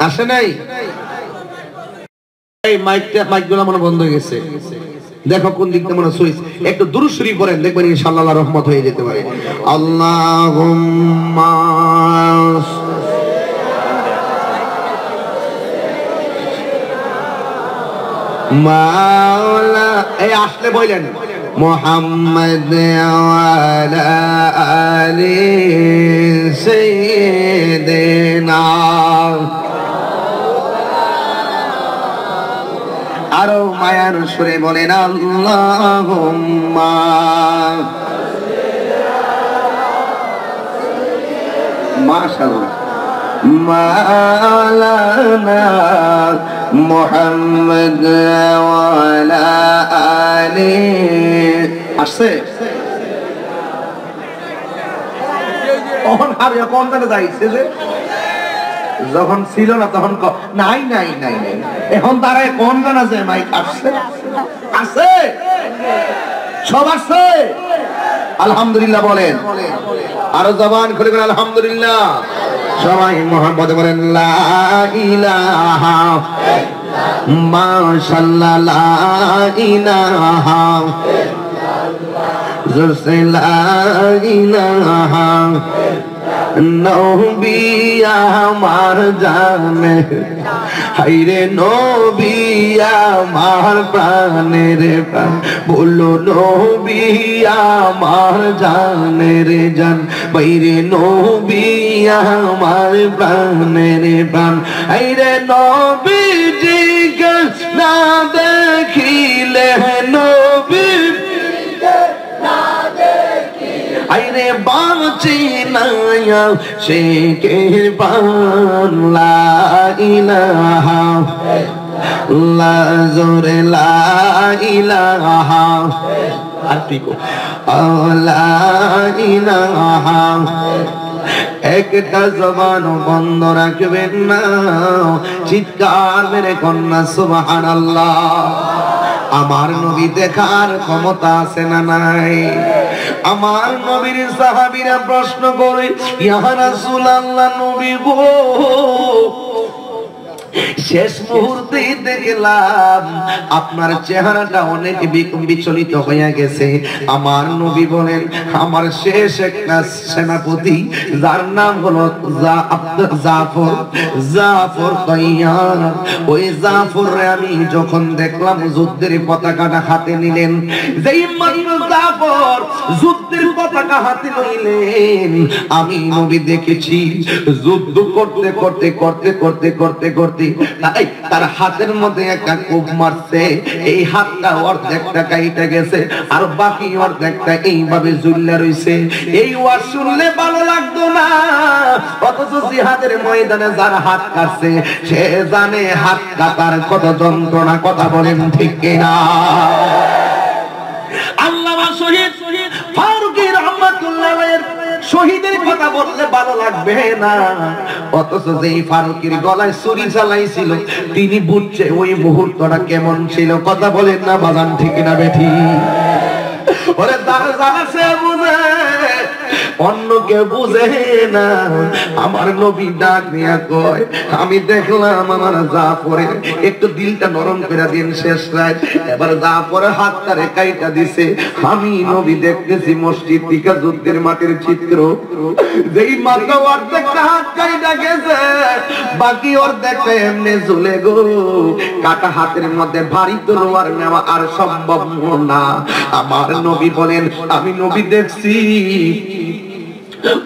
আসে নাই? এই মাইকগুলো মনে বন্ধ হয়ে গেছে, দেখো কোন দিকটা মনে সুইচ। একটু দুরূদ শরীফ পড়েন, দেখবেন ইনশাআল্লাহ আল্লাহর রহমত হয়ে যেতে পারে। আল্লাহুম্মা মাওলা, এই আসলে বলেন মুহাম্মদ ওয়া আলা আলি সাইয়্যিদিনা। আরো মায়ার সুরে বলেন আল্লাহুম্মা মাশাআল্লাহ মাওলানা মুহাম্মদ ওয়া আলা আলি। আসছে কোন জায়গায় যাইছে যে যখন ছিল না তখন নাই নাই নাই নাই, এখন তারা কোন জন আছে? মাইক আসছে, আছে সব আসছে। আলহামদুলিল্লাহ বলেন, আরো জবান খুলে বলেন আলহামদুলিল্লাহ। সবাই মুহাম্মদ বলেন লা ইলাহা মাশাআল্লাহ লা ইলাহা লা ইলাহা নবী আমার জানে, হায়রে নবী আমার প্রাণের প্রাণ, বলো নবী আমার জানের জান, বাইরে নবী আমার প্রাণের প্রাণ, হায়রে নবীজিকে না দেখিলে নবী আইরে বাঁচি না সে কে পান। লা ইলাহা লা জোরে লা ইলাহা আর পিকো লা ইলাহা। একটা জবান বন্ধ রাখবেন না, চিৎকার মেরে কন্যা সুবহানাল্লাহ। আমার নবী দেখার ক্ষমতা আছে না নাই? আমার নবীর সাহাবীরা প্রশ্ন করে, ইয়া রাসূলুল্লাহ নবী গো, শেষ মুহূর্তে দেখলাম আপনার চেহারাটা অনেক বিচলিত হয়ে গেছে। আমার নবী বলেন, আমার শেষ একটা সেনাপতি যার নাম হলো জাফর তাইয়ার, ওই জাফরে আমি যখন দেখলাম যুদ্ধের পতাকাটা হাতে নিলেন, যেই মাত্র জাফর যুদ্ধের পতাকা হাতে নিলেন, আমি নবী দেখেছি যুদ্ধ করতে করতে করতে করতে করতে করতে তার হাতের মধ্যে একটা কোপ মারছে, এই হাতটা অর্ধেকটা কাইটা গেছে আর বাকি অর্ধেকটা এইভাবে ঝুললে রইছে। এই ওয়াজ শুনলে ভালো লাগতো না, অথচ জিহাদের ময়দানে যার হাত কাটছে সে জানে হাত কাটার কত যন্ত্রণা। কথা বলেন ঠিক কিনা? আল্লামা শহীদ ফারুকী রহমাতুল্লাহ আলাইহির শহীদের কথা বললে ভালো লাগবে না, অথচ যেই ফারুকীর গলায় ছুরি চালাইছিল তিনি বুঝছে ওই মুহূর্তটা কেমন ছিল। কথা বলেন না বাজান ঠিক না বেঠি? ওরে যারা জানা সে বুঝে, অন্য কেউ বুঝে না। আমার নবী ডাক দিয়া কয়, আমি দেখলাম আমার জাফরের একটু দিলটা নরম করে দিন শেষ রাত, এবার জাফরের হাতটারে কাইটা দিছে। আমি নবী দেখতেছি মসজিদ থেকে যুদ্ধের মাঠের চিত্র, যেই মাথা অর্ধেকটা হাত কাইটা গেছে, বাকি অর্ধেকটা এমনি ঝুলে গো। কাটা হাতের মধ্যে ভারী তলোয়ার নেওয়া আর সম্ভব না। আমার নবী বলেন, আমি নবী দেখছি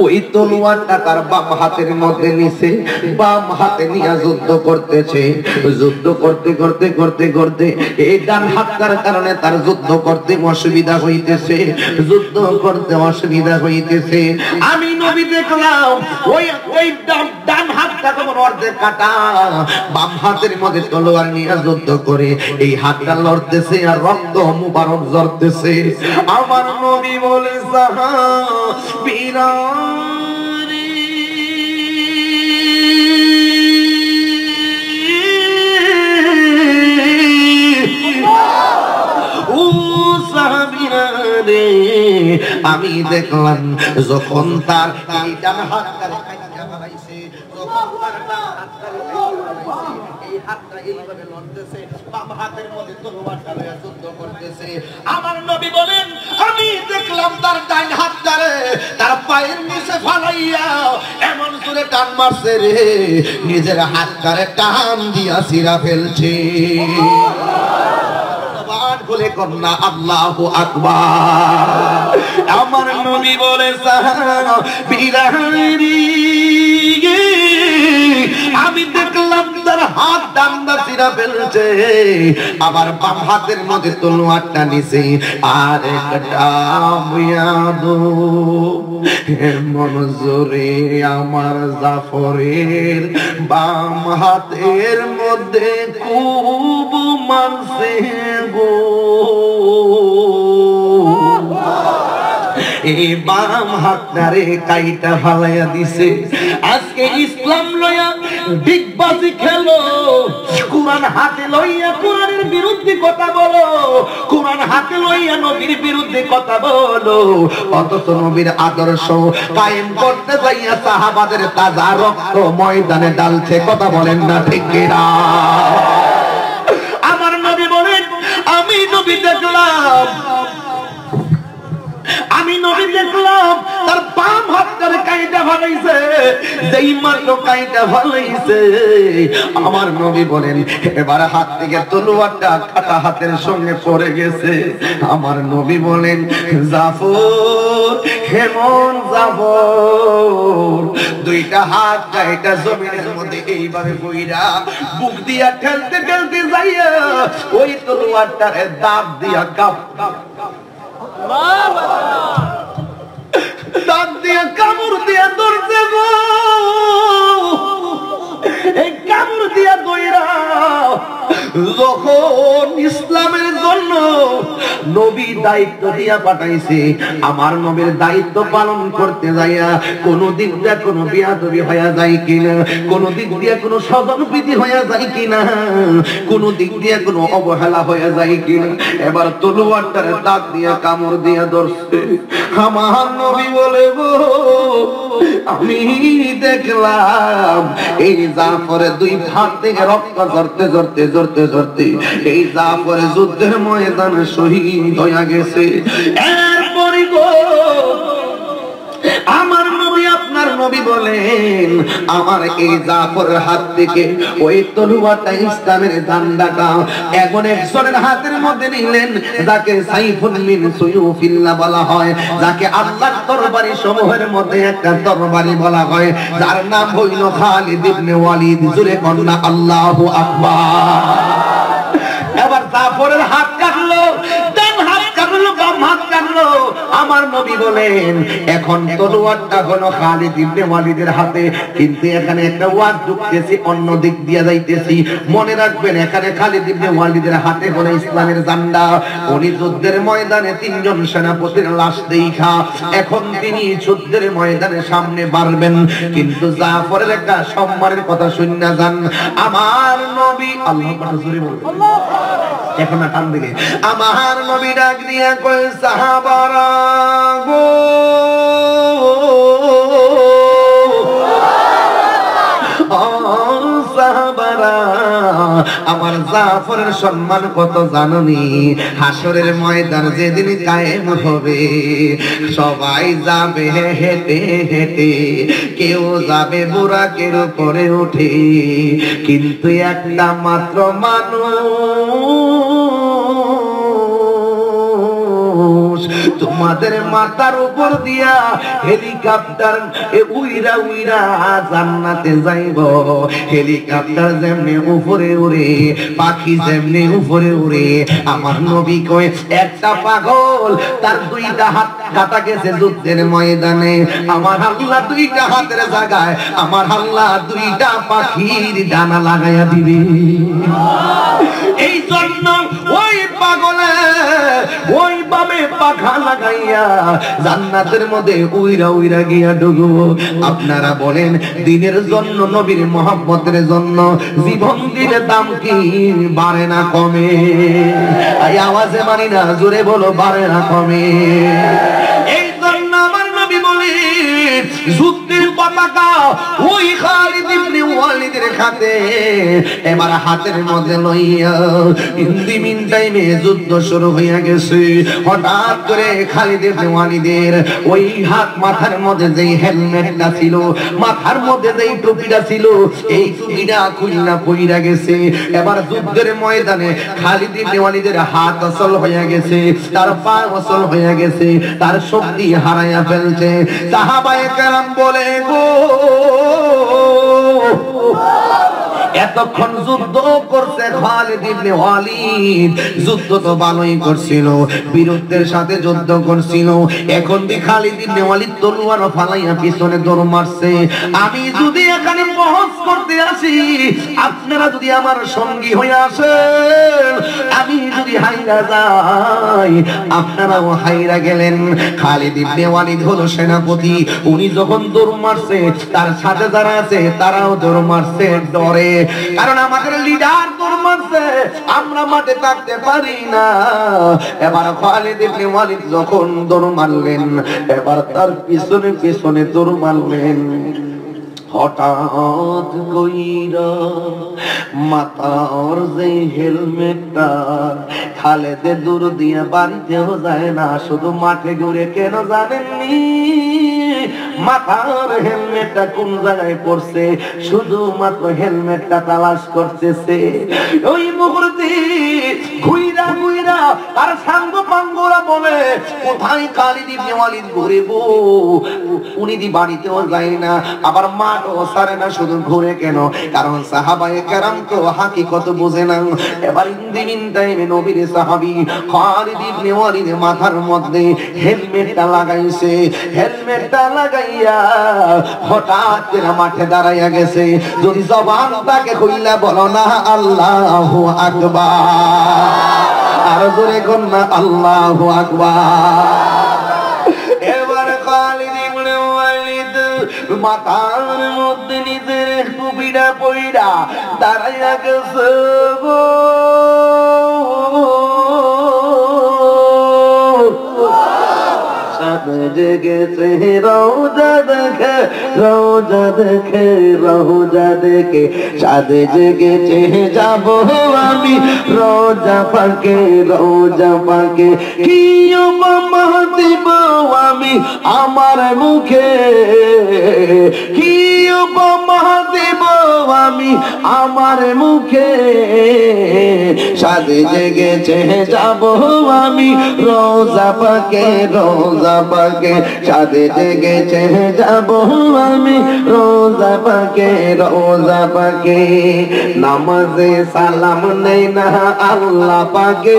ওই তলোয়ারটা তার বাম হাতের মধ্যে নিছে, বাম হাতে নিয়ে যুদ্ধ করতেছে। যুদ্ধ করতে করতে করতে করতে এই ডান হাতটার কারণে তার যুদ্ধ করতে অসুবিধা হইতেছে, যুদ্ধ করতে অসুবিধা হইতেছে। আমি নবী দেখলাম ওই ওই ডান হাতটা কেমন অর্ধেক কাটা, বাম হাতের মধ্যে তলোয়ার নিয়ে যুদ্ধ করে এই হাতটা লড়তেছে আর রক্ত মুবারক ঝরতেছে। আমার নবী বলে, সাহাবীরা আমি দেখলাম যখন তার ডান হাতটা এই হাতটা এইভাবে লড়তেছে, বাম হাতের মধ্যে তলোয়ারটা লইয়া যুদ্ধ করতেছে। আমার নবী বলেন আমি দেখলাম তার ডান হাতটারে তার পায়ের নিচে ফালাইয়া এমন জোরে টান মারছে রে, নিজের হাতটারে টান দিয়া ছিঁড়া ফেলছে। বলে কন্যা আল্লাহু আকবার। আমার নবী বলে সাহাবীরা আমি দেখলাম তার হাত ডান্ডা ছিঁড়া ফেলছে, আবার বাম হাতের মধ্যে তলোয়ারটা নিছে, আর একটা বুয়াদু এমন জোরে আমার জাফরের বাম হাতের মধ্যে খুব মারছে গো। এই বাম হাতটারে কাইটা ফালাইয়া দিছে। আজকে ইসলাম লইয়া ডিগবাজি খেলো, কোরআন হাতে লইয়া কোরআনের বিরুদ্ধে কথা বলো, কোরআন হাতে লইয়া নবীর বিরুদ্ধে কথা বলো, অথচ নবীর আদর্শ কায়েম করতে যাইয়া সাহাবাদের তাজা রক্ত ময়দানে ডালছে। কথা বলেন না ঠিক কিনা? আমার নবী বলেন আমি নবী দেখলাম তার বাম হাতটারে কাইটা ফালাইছে, যেই মাত্র কাইটা ফালাইছে আমার নবী বলেন এবার হাত থেকে তলোয়ারটা কাটা হাতের সঙ্গে পড়ে গেছে। আমার নবী বলেন জাফর হেমন জাফর, দুইটা হাত গাইটা জমিনের মধ্যে এইভাবে কইরা বুক দিয়া ঠেলতে ঠেলতে যাইয়া ওই তলোয়ারটারে দাঁত দিয়া দাঁত দিয়া কামড় দিয়া ধরছে গো। এই কামড় দিয়া দইরা যখন ইসলামের জন্য নবী দায়িত্ব দিয়া পাঠাইছে, আমার নবীর দায়িত্ব পালন করতে যাইয়া কোন দিক দিয়া কোন বিয়াদবি হইয়া যায় কিনা, কোন দিক দিয়া কোন স্বজনপ্রীতি হইয়া যায় কিনা, কোন দিক দিয়া কোন অবহেলা হইয়া যায় কিনা, এবার তলোয়ারটার দাঁত দিয়া কামড় দিয়া ধরছে। আমার নবী বলে গো আমি দেখলাম এই জাফরের দুই হাত থেকে রক্ত ঝরতে ঝরতে ঝরতে ঝরতে এই জাফরের যুদ্ধের ময়দানে শহীদ হয়ে গেছে। এরপরই গো আমার নবী আপনার নবী বলেন আমার এই জাফরের হাত থেকে ওই তলোয়ারটা ইসলামের ডান্ডাটা এমন একজনের হাতের মধ্যে নিলেন যাকে সাইফুল মিন সুয়ুফিল্লাহ বলা হয়, যাকে আল্লাহর তরবারি সমূহের মধ্যে একটা তরবারি বলা হয়, যার নাম হইল খালিদ ইবনে ওয়ালিদ। জোরে কন্যা আল্লাহু আকবার। এবার জাফরের হাত কাটলো, ডান হাত কাটলো, বাম হাত কাটলো। আমার নবী বলেন এখন তলোয়ারটা হলো খালিদ ইবনে ওয়ালিদের হাতে, কিন্তু এখানে একটা ওয়াজ ঢুকতেছি, অন্য দিক দিয়ে যাইতেছি। মনে রাখবেন এখানে খালিদ ইবনে ওয়ালিদের হাতে হলো ইসলামের ঝান্ডা। উনি যুদ্ধের ময়দানে তিনজন সেনাপতির লাশ দেখা এখন তিনি যুদ্ধের ময়দানে সামনে বাড়বেন, কিন্তু জাফরের একটা সম্মানের কথা শুননা যান। আমার নবী আল্লাহু আকবার জোরে বলুন এখন না টান দিলে। আমার নবী ডাক দিয়া কয় সাহাবারা গো সাহাবারা আমার জাফরের সম্মান কত জাননি? হাসরের ময়দান যেদিন কায়েম হবে সবাই যাবে হেঁটে হেঁটে, কেউ যাবে বুরাকের উপরে উঠে, কিন্তু একটা মাত্র মানুষ তোমাদের মাথার উপর দিয়া হেলিকপ্টার উইরা উইরা জান্নাতে যাইব। হেলিকপ্টার যেমনি উপরে উড়ে, পাখি যেমনি উপরে উড়ে, আমার নবী কয় একটা পাগল তার দুইটা হাত কাটা গেছে যুদ্ধের ময়দানে, আমার আল্লাহ দুইটা হাতের জায়গায় আমার আল্লাহ দুইটা পাখির ডানা লাগাইয়া দিবে। এই জন্য ওই পাগলে ওইভাবে পাখা লাগাইয়া জান্নাতের মধ্যে উইরা উইরা গিয়া ডুববো। আপনারা বলেন দিনের জন্য নবীর মহব্বতের জন্য জীবন দিলে দাম কি বাড়ে না কমে? এই আওয়াজে মানি না, জোরে বলো বাড়ে না কমে? এই জন্য আমার নবী বলে যুদ্ধের পতাকা ওই খালিদ ইবনে ওয়ালিদের হাতে এবার হাতের মধ্যে লইয়া ইন্দি মিন টাইমে যুদ্ধ শুরু হইয়া গেছে। হঠাৎ করে খালিদ ইবনে ওয়ালিদের ওই হাত মাথার মধ্যে যেই হেলমেটটা ছিল, মাথার মধ্যে যেই টুপিটা ছিল, এই টুপিটা খুলনা পইরা গেছে। এবার যুদ্ধের ময়দানে খালিদ ইবনে ওয়ালিদের হাত অচল হইয়া গেছে, তার পা অচল হইয়া গেছে, তার শক্তি হারাইয়া ফেলছে। সাহাবায়ে কেরাম বলে গো, এতক্ষণ যুদ্ধ করছে খালিদ ইবনে ওয়ালিদ, যুদ্ধ তো ভালোই করছিল, বীরত্বের সাথে যুদ্ধ করছিল। এখন দি খালিদ ইবনে ওয়ালিদ তলোয়ার ফালাইয়া পিছনে দৌড় মারছে। আমি যদি এখানে বহস করতে আসি, আপনারা যদি আমার সঙ্গী হয়ে আসেন, আমি যদি হাইরা যাই, আপনারাও হাইরা গেলেন। খালিদ ইবনে ওয়ালিদ হলো সেনাপতি, উনি যখন দৌড় মারছে, তার সাথে যারা আছে তারাও দৌড় মারছে ডরে, কারণ আমাদের লিডার দৌড় মারছে, আমরা মাঠে থাকতে পারি না। এবার খালিদ ইবনে ওয়ালিদ যখন দৌড় মারলেন, এবার তার পিছনে পিছনে দৌড় মারলেন। হঠাৎ কইরা মাথার যে হেলমেটটা, খালেদে দূর দিয়ে বাড়িতেও যায় না, শুধু মাঠে ঘুরে কেন জানেননি? মাথার হেলমেটটা কোন জায়গায় পড়ছে, শুধুমাত্র হেলমেটটা তালাশ করতেছে। ওই মুহূর্তে ঘুইরা ঘুইরা আর সাঙ্গ পাঙ্গরা বলে, কোথায় খালিদ ইবনে ওয়ালিদ ঘুরে গো? উনি দি বাড়িতেও যায় না, আবার মাঠও সারে না, শুধু ঘুরে কেন? কারণ সাহাবায়ে কেরাম তো হাকিকত বুঝে না। এবার ইন্দিমিন টাইমে নবীর সাহাবী খালিদ ইবনে ওয়ালিদ মাথার মধ্যে হেলমেটটা লাগাইছে। হেলমেটটা লাগাইয়া হঠাৎ করে মাঠে দাঁড়াইয়া গেছে। যদি জবান তাকে কইলা বলো না আল্লাহু আকবার, আর জোরে কোন না আল্লাহু আকবার। এবার খালিদ ইবনে ওয়ালিদ মাথার মধ্যে নিজের টুপিটা পইরা দাঁড়াইয়া গেছে গো। জেগেছে রোজা দেখে, রোজা দেখে, রোজা দেখে, সাদে জেগেছে যাব আমি রোজা পাকে, রোজা পাকে। কি উপমা দিব আমি আমার মুখে, কি উপমা দিব আমি আমার মুখে, সাদে জেগেছে যাব আমি রোজা পাকে, রোজা পাকে, সাদে জেগেছে যাব আমি রোজা পাকে, রোজা পাকে। নামাজে সালাম নেই না আল্লাহ পাকে,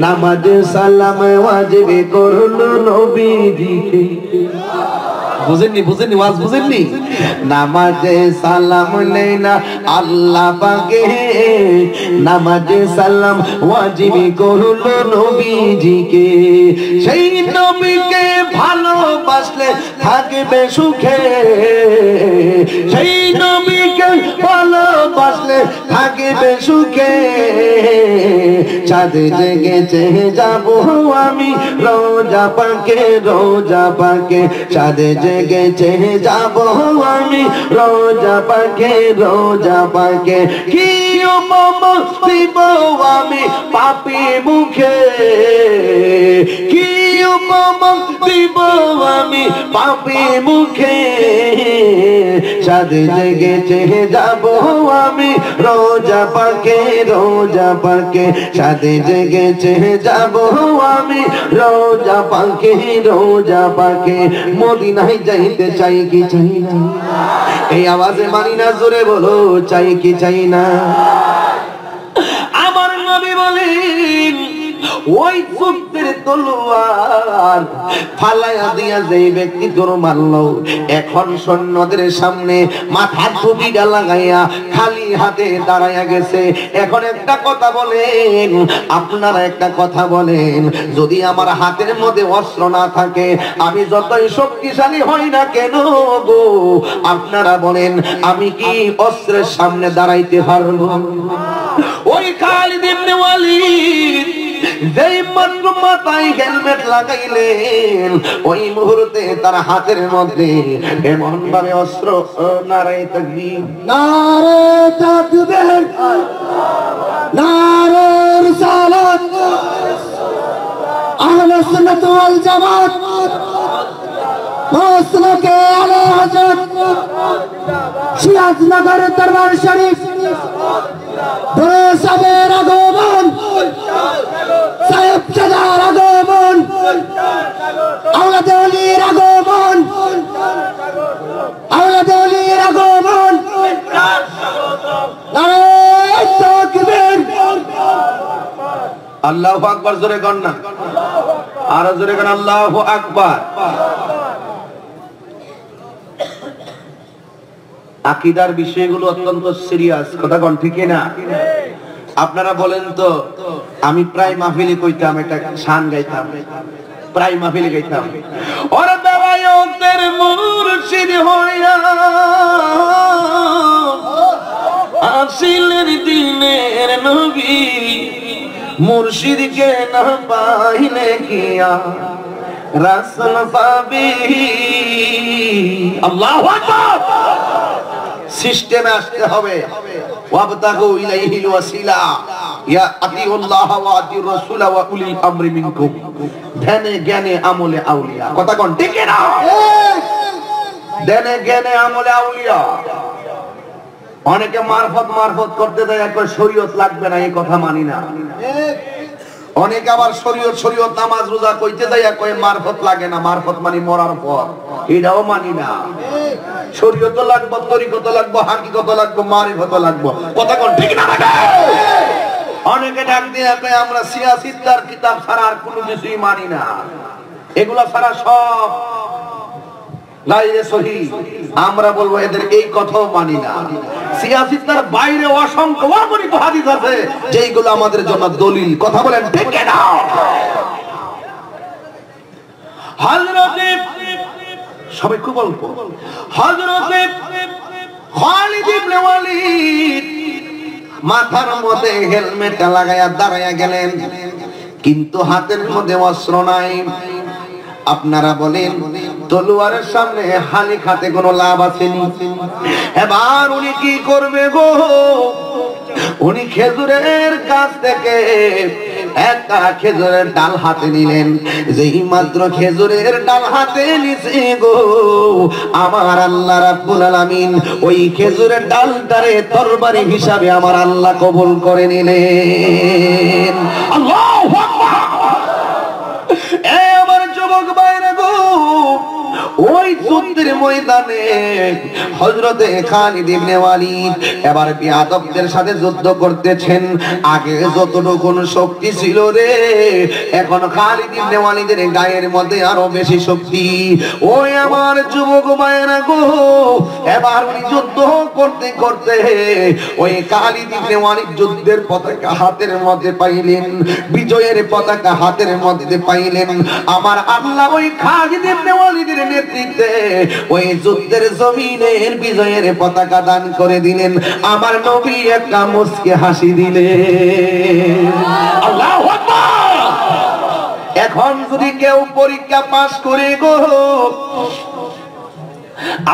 নামাজে সালাম ওয়াজিব করলো নবীজিকে। বুঝেননি? বুঝেননি? ওয়াজ বুঝেননি? নামাজে সালাম নেই না আল্লাহ পাকে, নামাজে সালাম ওয়াজিব করলো নবীজিকে। সেই নবীকে ভালোবাসলে থাকবে সুখে, সেই নবীকে ভালোবাসলে থাকবে সুখে। চাঁদে জেগেছে যাব আমি রোজা পাকে, রোজা পাকে, চাঁদে জেগেছে যাব আমি রোজা পাকে, রোজা পাকে। কি উপমা দিব আমি পাপী মুখে, কি উপমা দিব আমি পাপী মুখে, চাঁদে জেগেছে যাব আমি রোজা পাকে, রোজা পাকে, চাঁদে জেগেছে যাব আমি রোজা পাকে, রোজা পাকে। মদিনায় যাইতে চাই কি চাই না? এই আওয়াজে মানি না, জোরে বলো চাই কি চাই না? আমার নবী বলেন, ওই যুদ্ধের তলোয়ার ফালাইয়া দিয়া যেই ব্যক্তি তোর মারলো, এখন সৈন্যদের সামনে মাথার টুপিটা লাগাইয়া খালি হাতে দাঁড়াইয়া গেছে। এখন একটা কথা বলেন, আপনারা একটা কথা বলেন, যদি আমার হাতের মধ্যে অস্ত্র না থাকে, আমি যতই শক্তিশালী হই না কেন গো, আপনারা বলেন আমি কি অস্ত্রের সামনে দাঁড়াইতে পারবো? ওই খালিদ ইবনে ওয়ালিদ যেই মাত্র মাথায় হেলমেট লাগাইলেন ওই মুহূর্তে তার হাতের মধ্যে এমন ভাবে অস্ত্র, নারে তাকবীর, নারে তাকবীর, নারে রিসালাত, আহলে সুন্নাত ওয়াল জামাত, মাসলাকে আলে হযরত সিরাজনগর দরবার শরীফ, সাহেবের আগমন, সাহেব জাদার আগমন, আওলাদ ওলির আগমন, আওলাদ ওলির আগমন, নারে তাকবীর, আল্লাহু আকবার। জোরে কর না, আরো জোরে কর, আল্লাহু আকবার। আকীদার বিষয়গুলো অত্যন্ত সিরিয়াস, কথা কোন ঠিক না? আপনারা বলেন তো, আমি প্রায় মাহফিলে কইতাম, এটা শান গাইতাম, প্রায় মাহফিলে গাইতাম, ওরে দেওয়ায়তের মুর্শিদ হইয়া আসিলের দিনের নবী, মুর্শিদকে না পাইলে কিয়া রাসূল পাবি। আল্লাহু আকবার। সিস্টেমে আসতে হবে, ওয়াবতাগু ইলাইহিল ওয়াসিলা, ইয়া আতিউল্লাহ ওয়া আতিউর রাসূল ওয়া উলিল আমরি মিনকুম। ধ্যানে জ্ঞানে আমলে আউলিয়া, কথা কোন ঠিক না? ধ্যানে জ্ঞানে আমলে আউলিয়া। অনেকে মারফত মারফত করতে দেয়, একবার শরীয়ত লাগবে না, এই কথা মানি না। অনেকে আবার শরীয়ত শরীয়ত নামাজ রোজা কইতে দেয়, কয় মারফত লাগে না, মারফত মানে মরার পর, এটাও মানি না। শরীয়ত লাগবে, তরিকত লাগবে, হাকিকত লাগবে, মারিফত লাগবে, কথা কোন ঠিক না? অনেকে ডাক দিয়ে কয় আমরা সিয়াসিত্তার কিতাব ছাড়া আর কোনো কিছুই মানি না, এগুলা ছাড়া সব গায়রে সহিহ। আমরা বলবো এদের এই কথাও মানি না। সিয়াসিত্তার বাইরে অসংখ্য অগণিত হাদিস আছে যেইগুলো আমাদের জন্য দলিল, কথা বলেন ঠিক না? হযরতে, সবাই খুব অল্প, হযরতে খালিদ ইবনে ওয়ালিদ মাথার মধ্যে হেলমেট লাগায়া দাঁড়ায়া গেলেন, কিন্তু হাতের মধ্যে অস্ত্র নাই। আপনারা বলেন তলোয়ারের সামনে হানি খাতে কোনো লাভ আসেনি? এবার উনি কি করবে গো? উনি খেজুরের গাছ থেকে একটা খেজুরের ডাল হাতে নিলেন। যেই মাত্র খেজুরের ডাল হাতে নিছে গো, আমার আল্লাহ রাব্বুল আলামিন ওই খেজুরের ডালটারে তরবারি হিসাবে আমার আল্লাহ কবুল করে নিলেন। আল্লাহু আকবার। এ আমার যুবক ভাইরা গো, ওই যুদ্ধের ময়দানে হযরতে খালিদ ইবনে ওয়ালিদ এবার বিয়াদবদের সাথে যুদ্ধ করতেছেন। আগে যতটুকু শক্তি ছিল রে, এখন খালিদ ইবনে ওয়ালিদের গায়ের মধ্যে আরো বেশি শক্তি। ওই আমার যুবক ভাইরা গো, এবার উনি যুদ্ধ করতে করতে ওই খালিদ ইবনে ওয়ালিদ যুদ্ধের পতাকা হাতের মধ্যে পাইলেন, বিজয়ের পতাকা হাতের মধ্যে পাইলেন। আমার আল্লাহ ওই খালিদ ইবনে ওয়ালিদের নেতৃত্বে ওই যুদ্ধের জমিনের বিজয়ের পতাকা দান করে দিলেন। আমার নবী একটা মুস্কি হাসি দিলেন। আল্লাহু আকবার। এখন যদি কেউ পরীক্ষা পাস করে গো,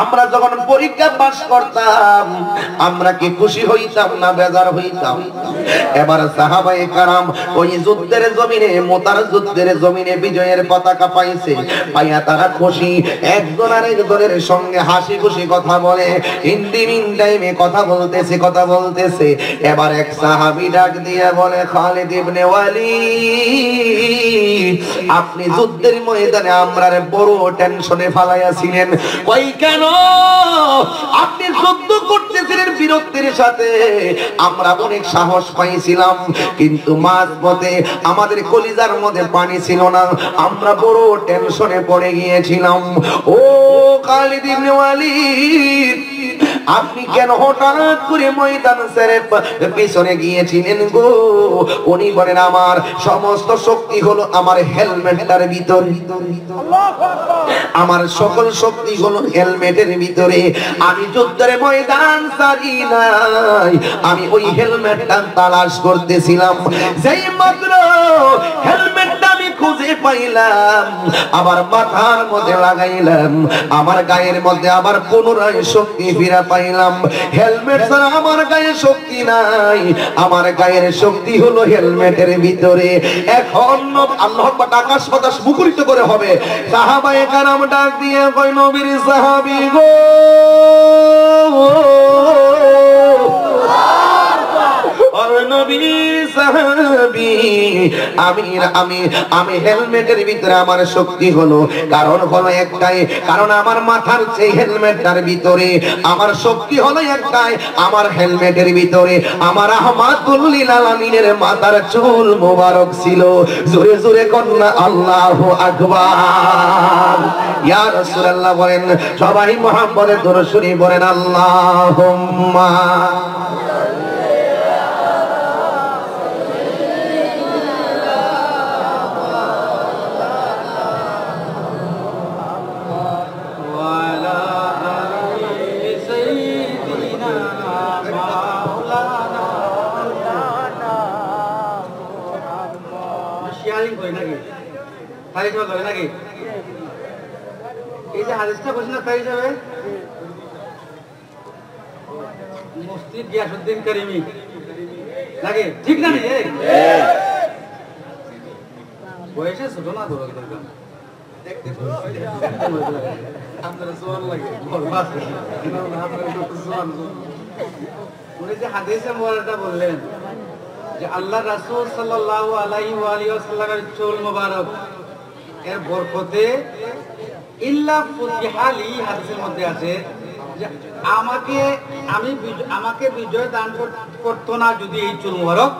আমরা যখন পরীক্ষা পাস করতাম আমরা কি খুশি হইতাম না বেজার হইতাম? এবার সাহাবায়ে কেরাম ওই যুদ্ধের জমিনে, মোতার যুদ্ধের জমিনে বিজয়ের পতাকা পাইছে, পাইয়া তারা খুশি। একজন আরেকজনের সঙ্গে হাসি খুশি কথা বলে, হিন্দি মিন টাইমে কথা বলতেছে। এবার এক সাহাবী ডাক দিয়ে বলে, খালিদ ইবনে ওয়ালিদ, আপনি যুদ্ধের ময়দানে আমরারে বড় টেনশনে ফালাইয়াছিলেন। কই কেন? আপনি যুদ্ধ করতেছিলেন বীরত্বের সাথে, আমরা অনেক সাহস পাইছিলাম, কিন্তু মাঝপথে আমাদের কলিজার মধ্যে পানি ছিল না, আমরা বড় টেনশনে পড়ে গিয়েছিলাম। ও খালিদ ইবনে ওয়ালিদ, আপনি কেন হঠাৎ করে ময়দান ছেড়ে পিছনে গিয়েছিলেন গো? উনি বলেন আমার সমস্ত শক্তি হলো আমার হেলমেটটার ভিতরে, আমার সকল শক্তি হলো হেলমেটের ভিতরে। আমি যুদ্ধের ময়দান ছাড়ি নাই, আমি ওই হেলমেটটা তালাশ করতেছিলাম। যেই মাত্র হেলমেটটা আমি খুঁজে পাইলাম, আবার মাথার মধ্যে লাগাইলাম, আমার গায়ের মধ্যে আবার পুনরায় শক্তি ফিরে পাইলাম। হেলমেট ছাড়া আমার গায়ে শক্তি নাই, আমার গায়ের শক্তি হলো হেলমেটের ভিতরে। এখন আল্লাহ পাক আকাশ বাতাস মুখরিত করে হবে। সাহাবায়ে কেরাম ডাক দিয়ে কয় নবীর সাহাবী গো, আমি হেলমেটের ভিতরে আমার শক্তি হলো, কারণ হলো একটাই, কারণ আমার মাথার চেয়ে হেলমেটটার ভিতরে আমার শক্তি হলো একটাই, আমার হেলমেটের ভিতরে আমার আহমাদুল লিল আলামিনের মাথার চুল মোবারক ছিল। জোরে জোরে কন্যা আল্লাহু আকবার। ইয়া রাসূলুল্লাহ বলেন, সবাই মুহাম্মদের দরুদ শরীফ বলেন আল্লাহুম্মা। এই যে হাদিসটা বলছি না তাই হিসাবে মুফতি গিয়াসউদ্দিন কারিমি লাগে, ঠিক না? বয়সে ছোট না ধরো উনি যে হাদিসে মোবারকটা বললেন যে আল্লাহ রাসূল সাল্লাল্লাহু আলাইহি ওয়া আলিহি ওয়াসাল্লামের চুল মোবারক এর বরকতে ইল্লা ফুতিহা লি, হাদিসের মধ্যে আছে যে আমাকে বিজয় দান করতো না যদি এই চুল মোবারক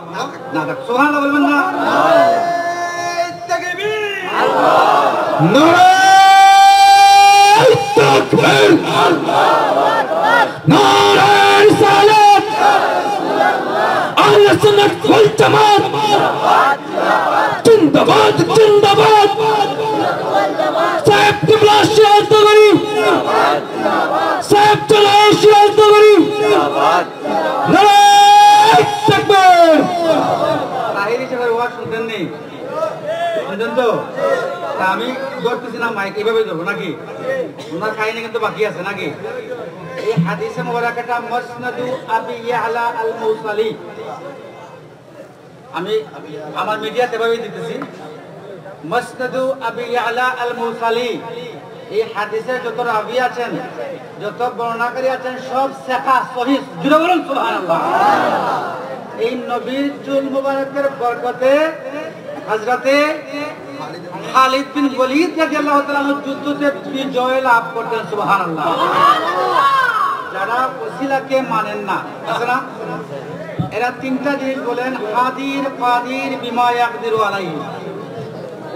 না থাকতো। সুবহানাল্লাহ বলবেন না? তাকবীর, নারে তাকবীর, আল্লাহু আকবার, নারে রিসালাত, আহলে সুন্নাত ওয়াল জামাত জিন্দাবাদ, জিন্দাবাদ, সাহেব কিবলা শিয়াল তগরি, সাহেব চলো শিয়াল তগরি, নারে তাকবীর। তাহির হিসেবে ওয়াজ শুনতেন নি? শুনতেন তো? তা আমি ধরতেছি না মাইক, এইভাবে ধরবো নাকি? ওনার কাহিনী কিন্তু বাকি আছে নাকি? এই হাদিসে মুবারাকাটা মুসনাদু আবি ইয়ালা আল মুসালি, আমি আমার মিডিয়াতে এভাবেই দিতেছি, মুসনাদু আবি ইয়ালা আল মুসালি। এই হাদিসে যত রাবি আছেন, যত বর্ণনাকারী আছেন, সব সিহা সহিহ। জুড়ে বলুন সুবহানাল্লাহ। এই নবীর চুল মুবারকের বরকতে হযরতে খালিদ বিন ওয়ালিদ রাদিয়াল্লাহু তাআলা যুদ্ধে বিজয় লাভ করতেন। সুবহানাল্লাহ। যারা ওসিলাকে মানেন না, আছে না, এরা তিনটা জিনিস বলেন, হাদির কাদির বিমা ইয়াকদিরু আলাইহি।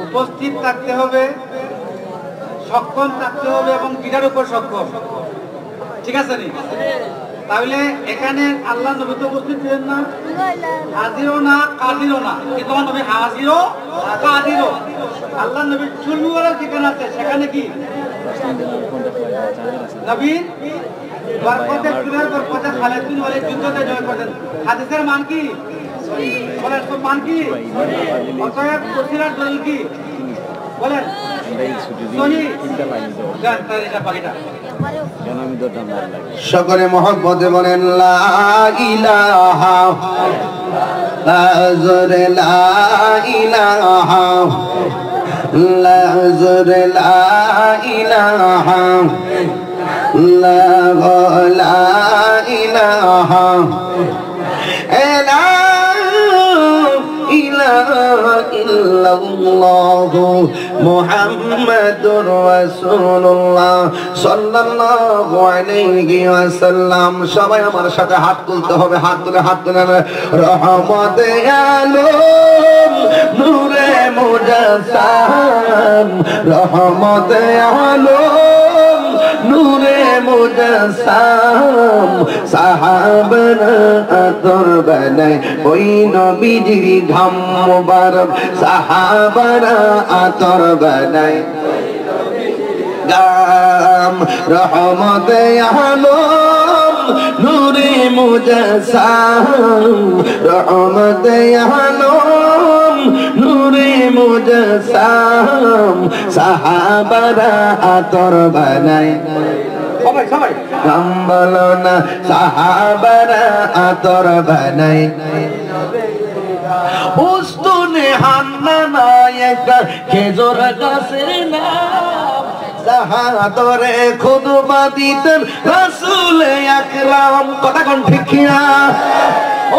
উপস্থিত থাকতে হবে, সক্ষম থাকতে হবে, এবং যেটার উপর সক্ষম। ঠিক আছে নি? তাহলে এখানে আল্লাহ নবী তো উপস্থিত ছিলেন না, হাজিরও না কাদিরও না, কিন্তু আমার নবী হাজিরও কাদিরও। আল্লাহ নবীর চুল মুবারক যেখানে আছে সেখানে কি নবীর বরকতে, চুলের বরকতে খালিদ বিন ওয়ালিদ যুদ্ধতে জয় করেন। হাদিসের মান কি? বলেন তো, মান কি? অতএব ওসিলার দলিল কি? বলেন সকলে মহব্বতে বলেন লা ইলাহা, লাজরে লা ইলাহা, লাজরে লা ইলাহা, লা ইলাহা, লা ইলাহা ইল্লাল্লাহ মুহাম্মাদুর রাসূলুল্লাহ সাল্লাল্লাহু আলাইহি ওয়াসাল্লাম। সবাই আমার সাথে হাত তুলতে হবে, হাত তুলে রহমতে আলম নূরে মুজাসসাম, রহমতে আলম নূরে মুজাসসাম সাহাবারা আতর বানায় ওই নবীজির ঘাম মুবারক সাহাবারা আতর বানায় গাম রহমতে আলম নূরে মুজাসসাম রহমতে আলম নূরে মুজাসসাম সাহাবারা আতর বানায় সবাই গাম বলো না সাহাবারা আতর বানায় উস্তুনে হান্নানা একটা খেজুর গাছের নাম সাহাদরে খুতবা দিতেন রাসূল আকরাম কথা কোন ঠিক কিনা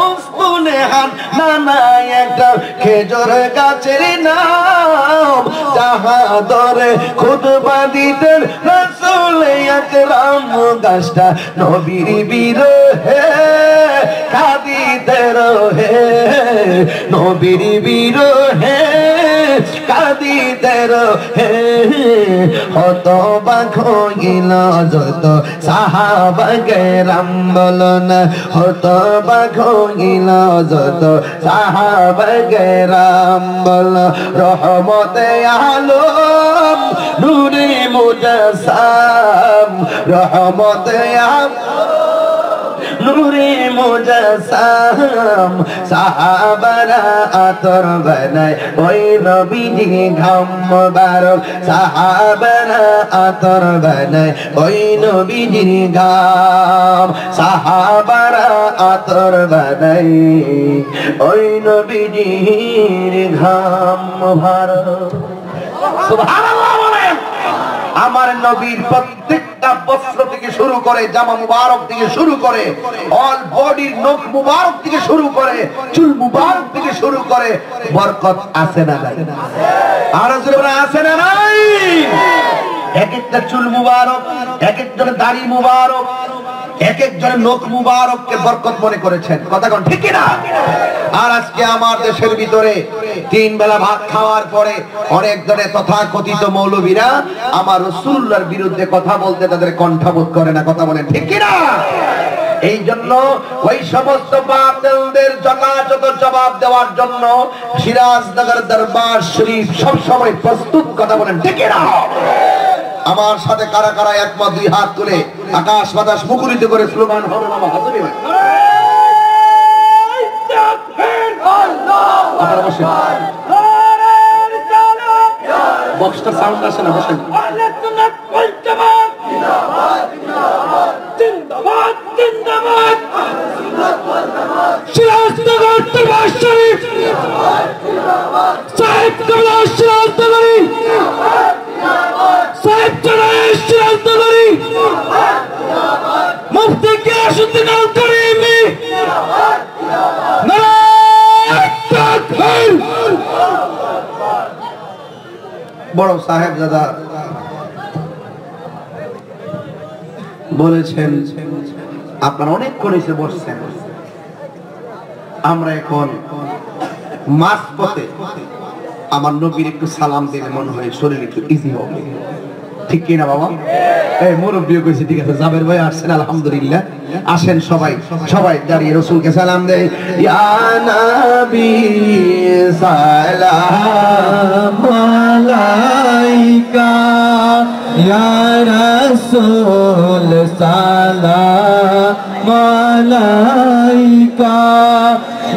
উস্তুনে হান্নানা একটা খেজুর গাছের নাম সাহাদরে খুতবা দিতেন রাসূল আকরাম গাছটা নবীর বিরহে কাঁদিতে রহে নবীর বিরহে কাঁদিতে রহে হতবাক হইল যত সাহাবা কেরাম বলো না হতবাক হইল যত সাহাবা কেরাম বলো রহমতে আলম নূরে মুজাসসাম রহমতে আলম নূরে মুজাসসাম সাহাবারা আতর বানায় ওই নবীজির ঘাম মুবারক সাহাবারা আতর বানায় ওই নবীজির ঘাম সাহাবারা আতর বানায় ওই নবীজির ঘাম মুবারক সুবহানাল্লাহ বলেন আমার নবীর প্রত্যেকটা বস্ত্র থেকে শুরু করে জামা মুবারক থেকে শুরু করে অল বডির নখ মুবারক থেকে শুরু করে চুল মুবারক থেকে শুরু করে বরকত আছে না নাই আর আছে না নাই এক একটা চুল মুবারক এক একজনের দাড়ি মুবারক এক একজনের নখ মুবারককে বরকত মনে করেছেন কথা কোন ঠিক কি না আর আজকে আমার দেশের ভিতরে তিন বেলা ভাত খাওয়ার পরে অনেক জনে তথাকথিত মৌলবীরা আমার রাসূলুল্লাহর বিরুদ্ধে কথা বলতে তাদের কণ্ঠবোধ করে না কথা বলেন ঠিক কি না এই জন্য ওই সমস্ত বাতিলদের যথাযথ জবাব দেওয়ার জন্য সিরাজনগর দরবার শরীফ সব সময় প্রস্তুত কথা বলেন ঠিক কি না আমার সাথে কারা কারা একমত দুই হাত তুলে আকাশ বাতাস মুখরিত করে স্লোগান হবে বাবা হাজুরি ভাই আপনারা বসেন বক্সটা সাউন্ড আসে না বসেন জিন্দাবাদ জিন্দাবাদ সিরাজনগর দরবার শরীফ সাহেব কমলা সিরাজনগরী সাহেব চড়ায় সিরাজনগরী মুফতি গিয়াসউদ্দিন আল করিমি নারায়ে তাকবীর বড় সাহেব দাদা বলেছেন আপনারা অনেকক্ষণ এসে বসছেন আমরা এখন মাস পথে আমার নবীর একটু সালাম দিলে মনে হয় শরীর একটু ইজি হবে ঠিক কিনা বাবা এই মুরব্বিও কইছে ঠিক আছে জাবের ভাই আসেন আলহামদুলিল্লাহ আসেন সবাই সবাই দাঁড়িয়ে রাসূলকে সালাম দেই ইয়া নবী সালাম আলাইকা ইয়া রাসূল সালাম আলাইকা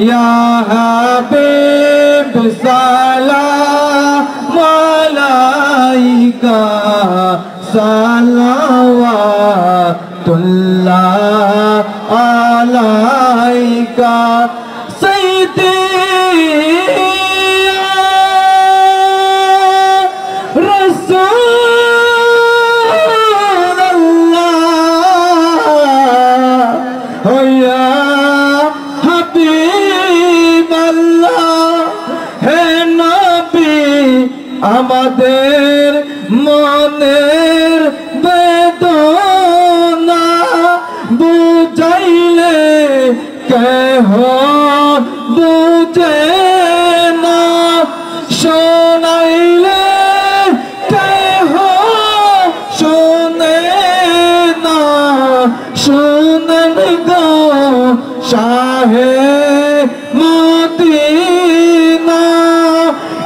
ইয়া হাবিব সালাম আলাইকা সালাওয়াতুল্লাহ আলাইকা সাইয়্যিদি রাসূলুল্লাহ ইয়া হাবিবাল্লাহ হে নবী আমাদের মনের বেদনা বুঝাইলে কেহ বুঝে না শোনাইলে কেহ শোনে না शाहे मदीना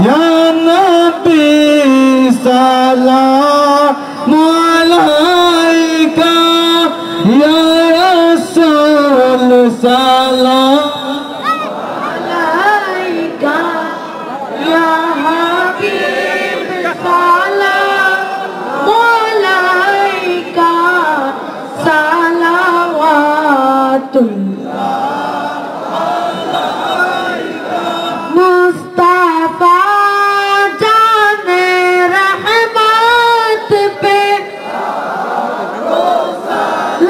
या नबी सलाम अलैका या रसूल सलाम अलैका या हबीब सलाम अलैका सलावातुल्लाह मुस्तफा जाने रहमत पे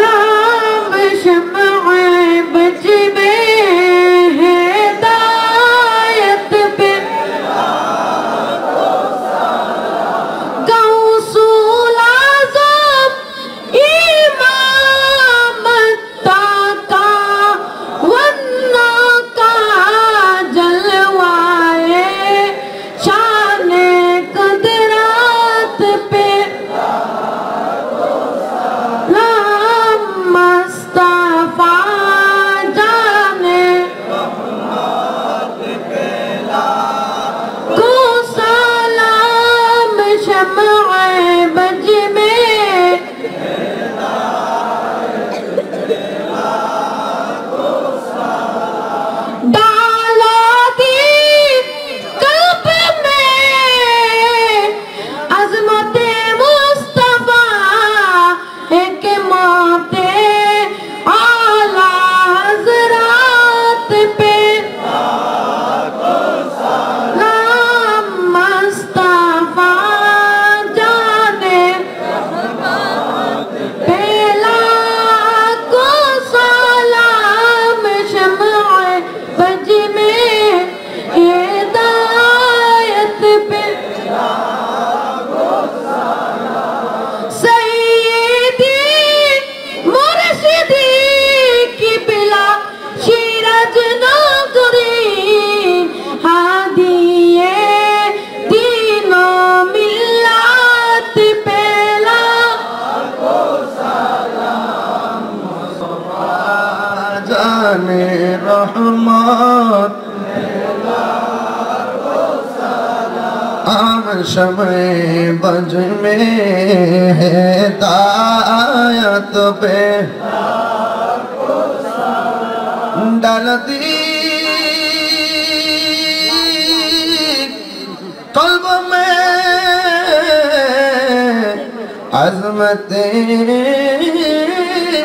लाम शम्अ बज में हिदायत पे गौसूल आज़म इमाम ताका वन्ना का जलवाए शाने कुदरत पे लाम मुस्तफा जाने को सलाम शम्अ बज में डाला दी कल्ब में अज़मते मुस्तफा एक मौते आला हज़रात पे नाम मुस्तफा जाने पहला को सलाम शम्अ बज में हिदायत पे सैयदी मुर्शिदी किबला शिरज नगरी हादिए दीनो मिल्लत पेला जाने रहमत आम शमे बज में हिदायत पे डाल दी कल्ब में अज़मते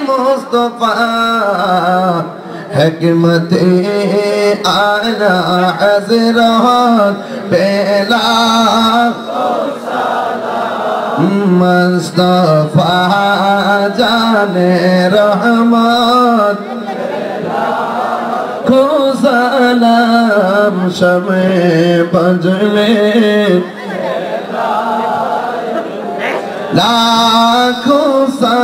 मुस्तफा हिकमते आला हज़रत पहला मुस्तफा जाने रहमत को सलाम शमे बज में लाखों सा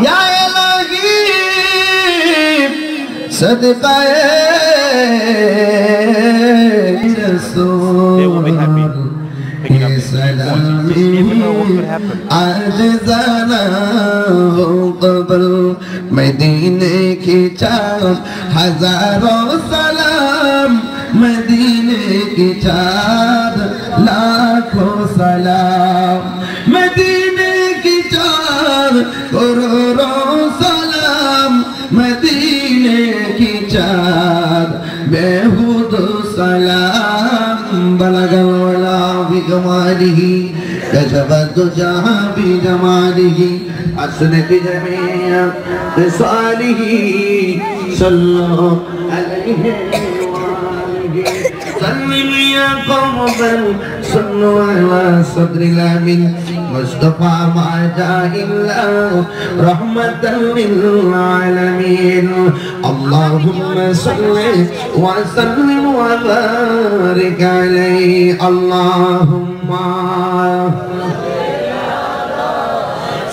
या इलाही सदक़ाए रसूल आज जाना हो कबल मदीने की चाँद हजारों सलाम मदीने की चाँद लाखों सलाम मदीने की चाँद करोड़ों सलाम मदीने की चाँद बेहुद सलाम बलगल वला बिकमालिही कशफत जहाँ बिजमालिही असनत जमीअ बिसालिही सल्लल्लाहु अलैहि सल्लिम या कौमन सल्लु अला सद्रिल आमीन मुस्तफा मा जाइल्ला रहमतन लिल आलमीन अल्लाहुम्मा सल्लि व सल्लिम व बारिक अलैहि अल्लाहुम्मा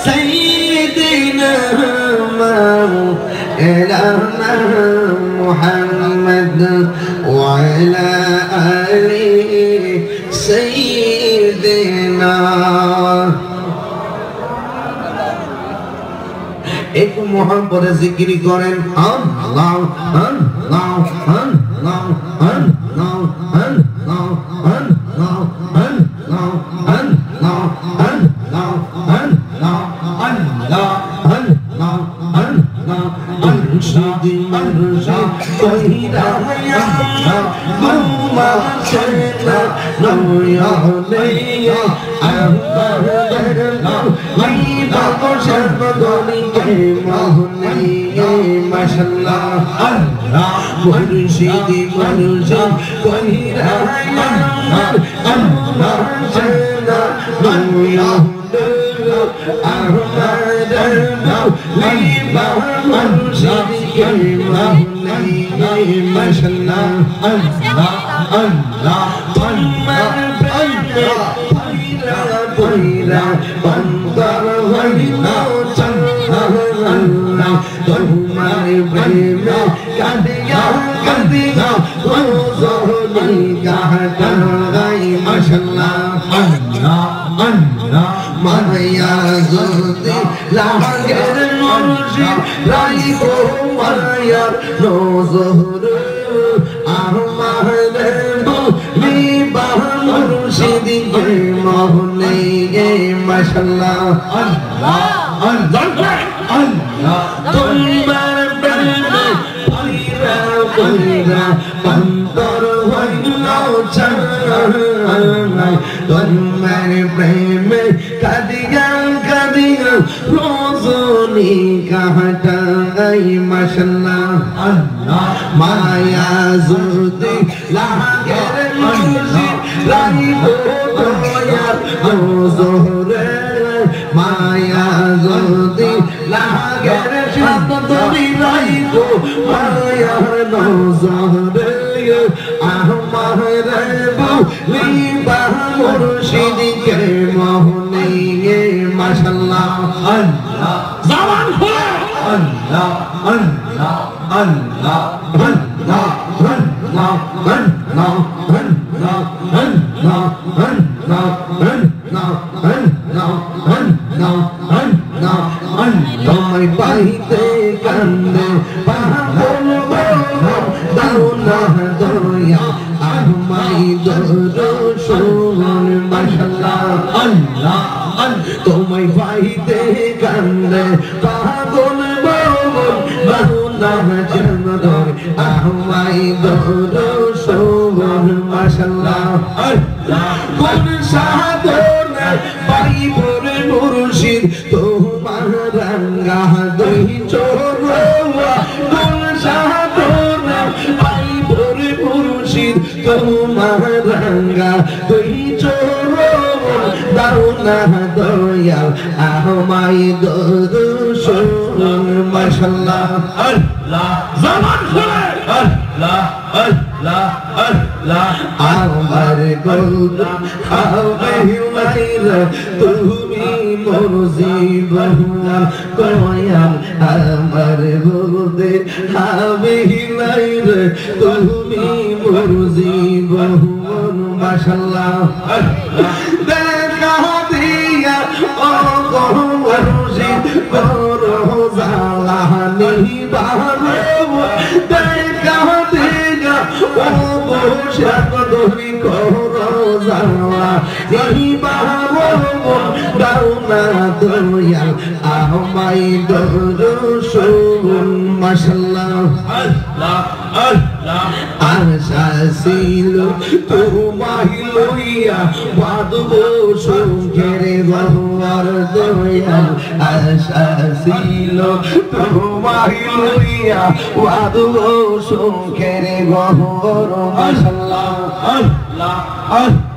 सय्यिदना मौलाना मुहम्मद व अला आलि सय्यिदना একটু মোহাম্মদে জিকির করেন আল্লাহ আল্লাহ আল্লাহ আল্লাহ আল্লাহ আল্লাহ আল্লাহ আল্লাহ আল্লাহ আল্লাহ আল্লাহ আল্লাহ আল্লাহ মুর্শিদি মুর্শিদ কইরা আল্লাহ গুমা ছেনা নয়া নেয়া আল্লাহ লিবা কোশব গনি কে মোহনে মাশাআল্লাহ আল্লাহ মুর্শিদি মুর্শিদ কইরা আল্লাহ আল্লাহ ছেনা নয়া মায়া যদি লাগের মুর্শিদ রাইখো মায়ার নজর আমাদের লিবা মুর্শিদ কে মোহনে মাশাআল্লাহ আল্লাহ আল্লাহ আল্লাহ তোমার প্রেমে পয়রা পয়রা অন্তর হইল চাই তোমার প্রেমে কাদিয়া কাদিয়া রোজনি কাটাই মাশাআল্লাহ আল্লাহ মায়া যদি লাগের মুর্শিদ রাইখো দয়ার নজরে মায়া যদি লাগের সাথে তুমি রাইখো মায়ার নজরে আমারে লিবা মুর্শিদ কে মোহনে মাশাআল্লাহ আল্লাহ জবান খুলে আল্লাহ আল্লাহ আল্লাহ আল্লাহ আল্লাহ আল্লাহ আল্লাহ আল্লাহ আল্লাহ আল্লাহ আল্লাহ আল্লাহ তোমায় পাইতে কান্দে পাগল দাও না দয়া আমায় দরশন মাশাআল্লাহ আল্লাহ তোমায় পাইতে কান্দে পাগল দাও না জনদর আমায় দরশন মাশাআল্লাহ আল্লাহ কোন সাধনা পাইব রে মুর্শিদ তোমার রঙ্গা দুই চোরা কোন সাধনা পাইব রে মুর্শিদ তোমার রঙ্গা দুই চোরা দাও না দয়াল আমায় দরশন মাশাআল্লাহ আল্লাহ জবান খুলে আল্লাহ আল্লাহ আল্লাহ আমার গোলাম হবে মাইরা তুমি মোর জীবন কয়াল আমার গোদে হবে মাইরা তুমি মোর জীবন মাশাআল্লাহ আল্লাহ দেখা দিয়া ও গো মুর্শিদ করো জালানি বারে দেখা দিয়া ও বসত তুমি করো জালানি বারে দাও না দয়াল আমায় দরশন মাশাআল্লাহ আল্লাহ আল্লাহ আশা ছিল তোমায় লইয়া বাঁধব সুখের গহ্বর দয়াল আশা ছিল তোমায় লইয়া বাঁধব সুখের গহ্বর মাশাআল্লাহ আল্লাহ আল্লাহ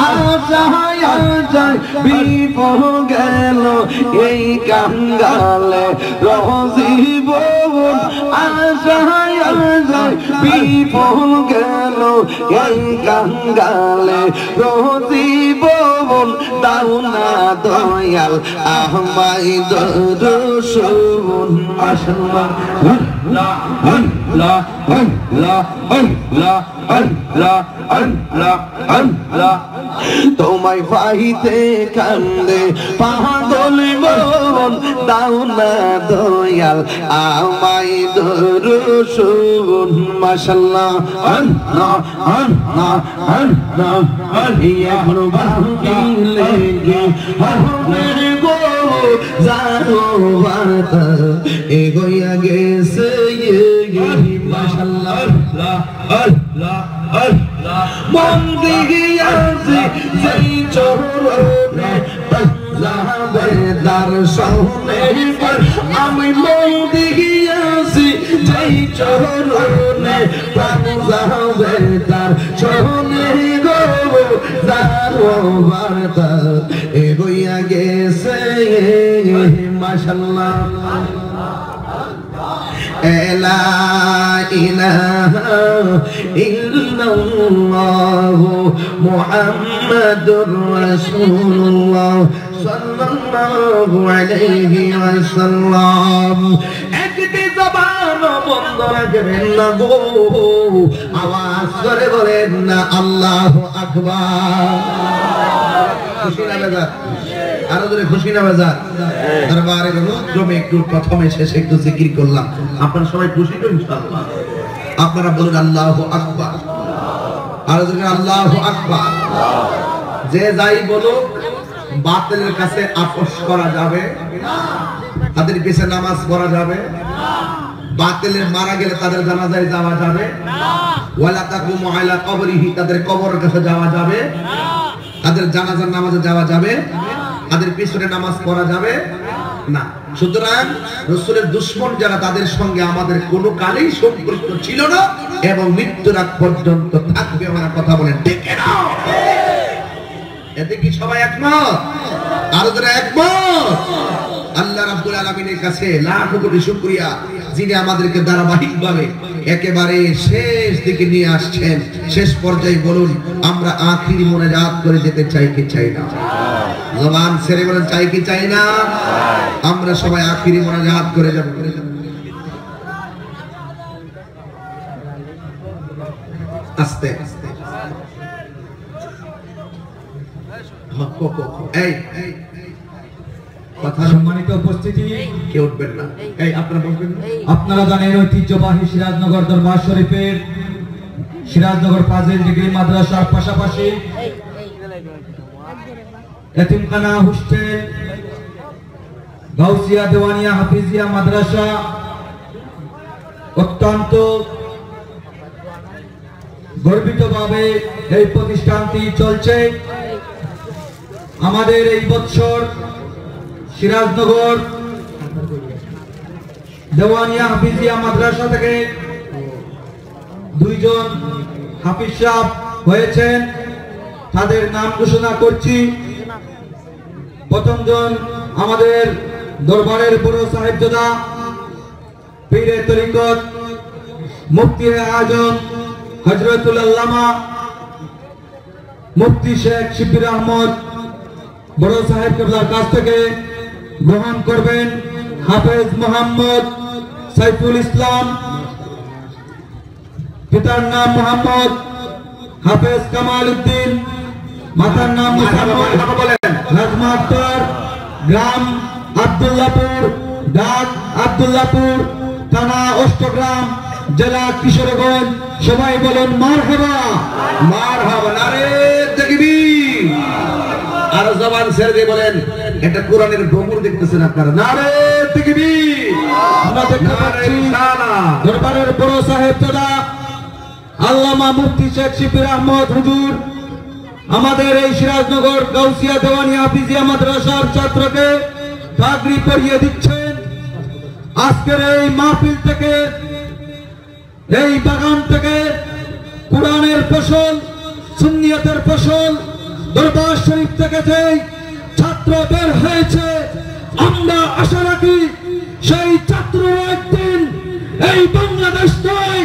আশায় আশায় বিফল গেল এই কাঙ্গালে রজীবন আশায় আশায় বিফল গেল এই কাঙ্গালে রজীবন দাও না দয়াল আমায় দরশন মাশাআল্লাহ আল্লাহ আল্লাহ আল্লাহ আল্লাহ আল্লাহ আল্লাহ আল্লাহ তোমায় পাইতে কান্দে পাগল মন দাও না দয়াল আমায় দরুদ মাশাআল্লাহ আল্লাহ আল্লাহ আল্লাহ এখন বাকি লেগে হরে গো জানো বাতা এগোয়া গেছে মাশাআল্লাহ আল্লাহ আল্লাহ আল্লাহ মন দিগিয়াছে যেই চরণে যাবে দর্শনে আমি মন দিগিয়াছি যেই চরণে যাবে দর্শনে গো জানো বাতা এগোয়া গেছে মাশাআল্লাহ لا إله إلا الله محمد رسول الله صلى الله عليه وسلم একটি জবান বন্ধ রাখবেন না গো আওয়াজ করে বলেন না আল্লাহু আকবার খুশি না বাজার আরো ধরে খুশি না বাজার দরবারের অনুক্রমে একটু প্রথমে শেষে একটু জিকির করলাম আপনারা সবাই খুশি তো ইনশাআল্লাহ আপনারা বলুন আল্লাহু আকবার আরো ধরে আল্লাহু আকবার যে যাই বলুক বাতিলের কাছে আপোষ করা যাবে না তাদের পিছে নামাজ পড়া যাবে না বাতিলের মারা গেলে তাদের জানাজায় যাওয়া যাবে না ওয়ালা তাকুমু আলা কবরিহি তাদের কবরের কাছে যাওয়া যাবে না তাদের জানাজার নামাজে যাওয়া যাবে তাদের পিছনে নামাজ পড়া যাবে না সুতরাং রাসূলের দুশমন যারা তাদের সঙ্গে আমাদের কোনো কালেই সম্পর্ক ছিল না এবং মৃত্যুর আগ পর্যন্ত থাকবে আমরা কথা বলেন ডেকে নাও এতে কি সবাই একমত আর যারা একমত আল্লাহ রাব্বুল আলামিনের কাছে লাখ কোটি শুকরিয়া যিনি আমাদেরকে ধারাবাহিকভাবে একেবারে শেষ দিকে নিয়ে আসছেন শেষ পর্যায়ে বলুন আমরা আখিরি মোনাজাত করে যেতে চাই কি চাই না জবান ছেড়ে বলেন চাই কি চাই না আমরা সবাই আখিরি মোনাজাত করে যাব আস্তে আস্তে এই সম্মানিত উপস্থিতি কেউ উঠবেন না এই আপনারা বলবেন আপনারা জানেন ঐতিহ্যবাহী সিরাজনগর দরবার শরীফের সিরাজনগর ফাজিল ডিগ্রি মাদ্রাসার পাশাপাশি এতিমখানা হোস্টেল গাউসিয়া দেওয়ানিয়া হাফিজিয়া মাদ্রাসা অত্যন্ত গর্বিতভাবে এই প্রতিষ্ঠানটি চলছে আমাদের এই বছর সিরাজনগর দেওয়ানিয়া হাফিজিয়া মাদ্রাসা থেকে দুইজন হাফিজ সাহেব হয়েছেন তাদের নাম ঘোষণা করছি প্রথমজন আমাদের দরবারের বড় সাহেবজাদা পীরে তরিকত মুফতি আজম হযরতুল আল্লামা মুফতি শেখ শিবির আহমদ বড় সাহেব কেবলার কাছ থেকে গ্রহণ করবেন হাফেজ মোহাম্মদ সাইফুল ইসলাম পিতার নাম মোহাম্মদ হাফেজ কামাল উদ্দিন মাতার নাম নাজমা আক্তার গ্রাম আব্দুল্লাহপুর ডাক আব্দুল্লাহপুর থানা অষ্টগ্রাম জেলা কিশোরগঞ্জ সবাই বলেন মারহাবা মারহাবা নারে তাকবীর আর জবান ছেড়ে দিয়ে বলেন এটা কোরআনের ডমরু দেখতেছেন আপনারা নারে তাকবীর আমরা দেখতে পাচ্ছি দরবারের বড় সাহেবজাদা আল্লামা মুফতি শেখ শিবির আহমদ হুজুর আমাদের এই সিরাজনগর গাউসিয়া দেওয়ানিয়া হাফিজিয়া মাদ্রাসার ছাত্রকে পাগড়ি পরিয়ে দিচ্ছেন আজকের এই মাহফিল থেকে এই বাগান থেকে কোরআনের ফসল সুন্নিয়তের ফসল দরবার শরীফ থেকে যে ছাত্র বের হয়েছে আমরা আশা রাখি সেই ছাত্র একদিন এই বাংলাদেশ নয়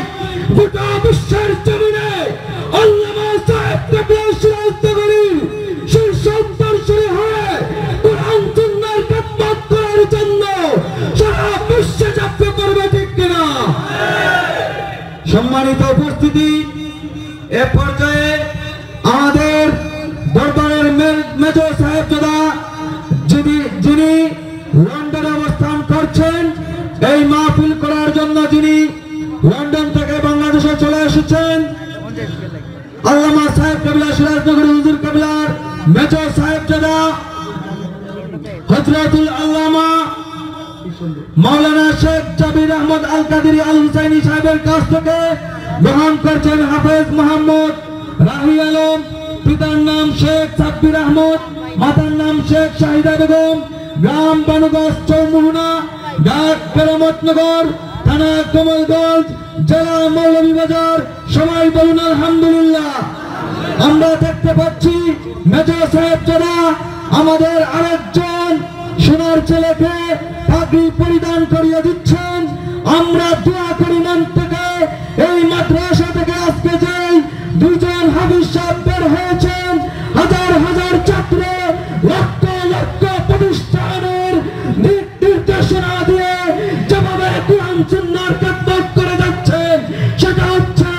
গোটা বিশ্বের জমিনে আল্লামা সাহেব কেবলা সিরাজনগরী শীর্ষদর্শী হয়ে কোরআন সুন্নাহর খেদমত করার জন্য সারা বিশ্বে যাত্রা করবে ঠিক কিনা সম্মানিত উপস্থিতি এ পর্যায়ে আমাদের দরবারের মেজর সাহেবজাদা যিনি লন্ডনে অবস্থান করছেন, এই মাহফিল করার জন্য যিনি লন্ডন থেকে বাংলাদেশে চলে এসেছেন, আল্লামা সাহেব কেবলা সিরাজনগর হুজুর কেবলার মেজর সাহেবজাদা হযরতুল আল্লামা মাওলানা শেখ জাবির আহমদ আল কাদেরী আল হুসাইনি সাহেবের কাছ থেকে গ্রহণ করছেন হাফেজ মোহাম্মদ রাহি আলম। পিতার নাম শেখ সাব্বির আহমদ, মাতার নাম শেখ শাহিদা বেগম, গ্রাম বানুগাছ চৌমুহনা, ডাক কেরামতনগর, থানা কমলগঞ্জ, জেলা মৌলভীবাজার। সবাই বলুন আলহামদুলিল্লাহ। আমরা দেখতে পাচ্ছি মেজর সাহেবজাদা আমাদের আরেকজন সোনার ছেলেকে পাগড়ি পরিধান করিয়ে দিচ্ছেন। আমরা দোয়া করি মন থেকে এই মাদ্রাসা থেকে আজকে যে দুজন হাফিজ সাহেব বের হয়েছেন, হাজার হাজার ছাত্র, লক্ষ লক্ষ প্রতিষ্ঠানের নির্দেশনা দিয়ে যেভাবে কোরআন সুন্নাহর খেদমত করে যাচ্ছেন, সেটা হচ্ছে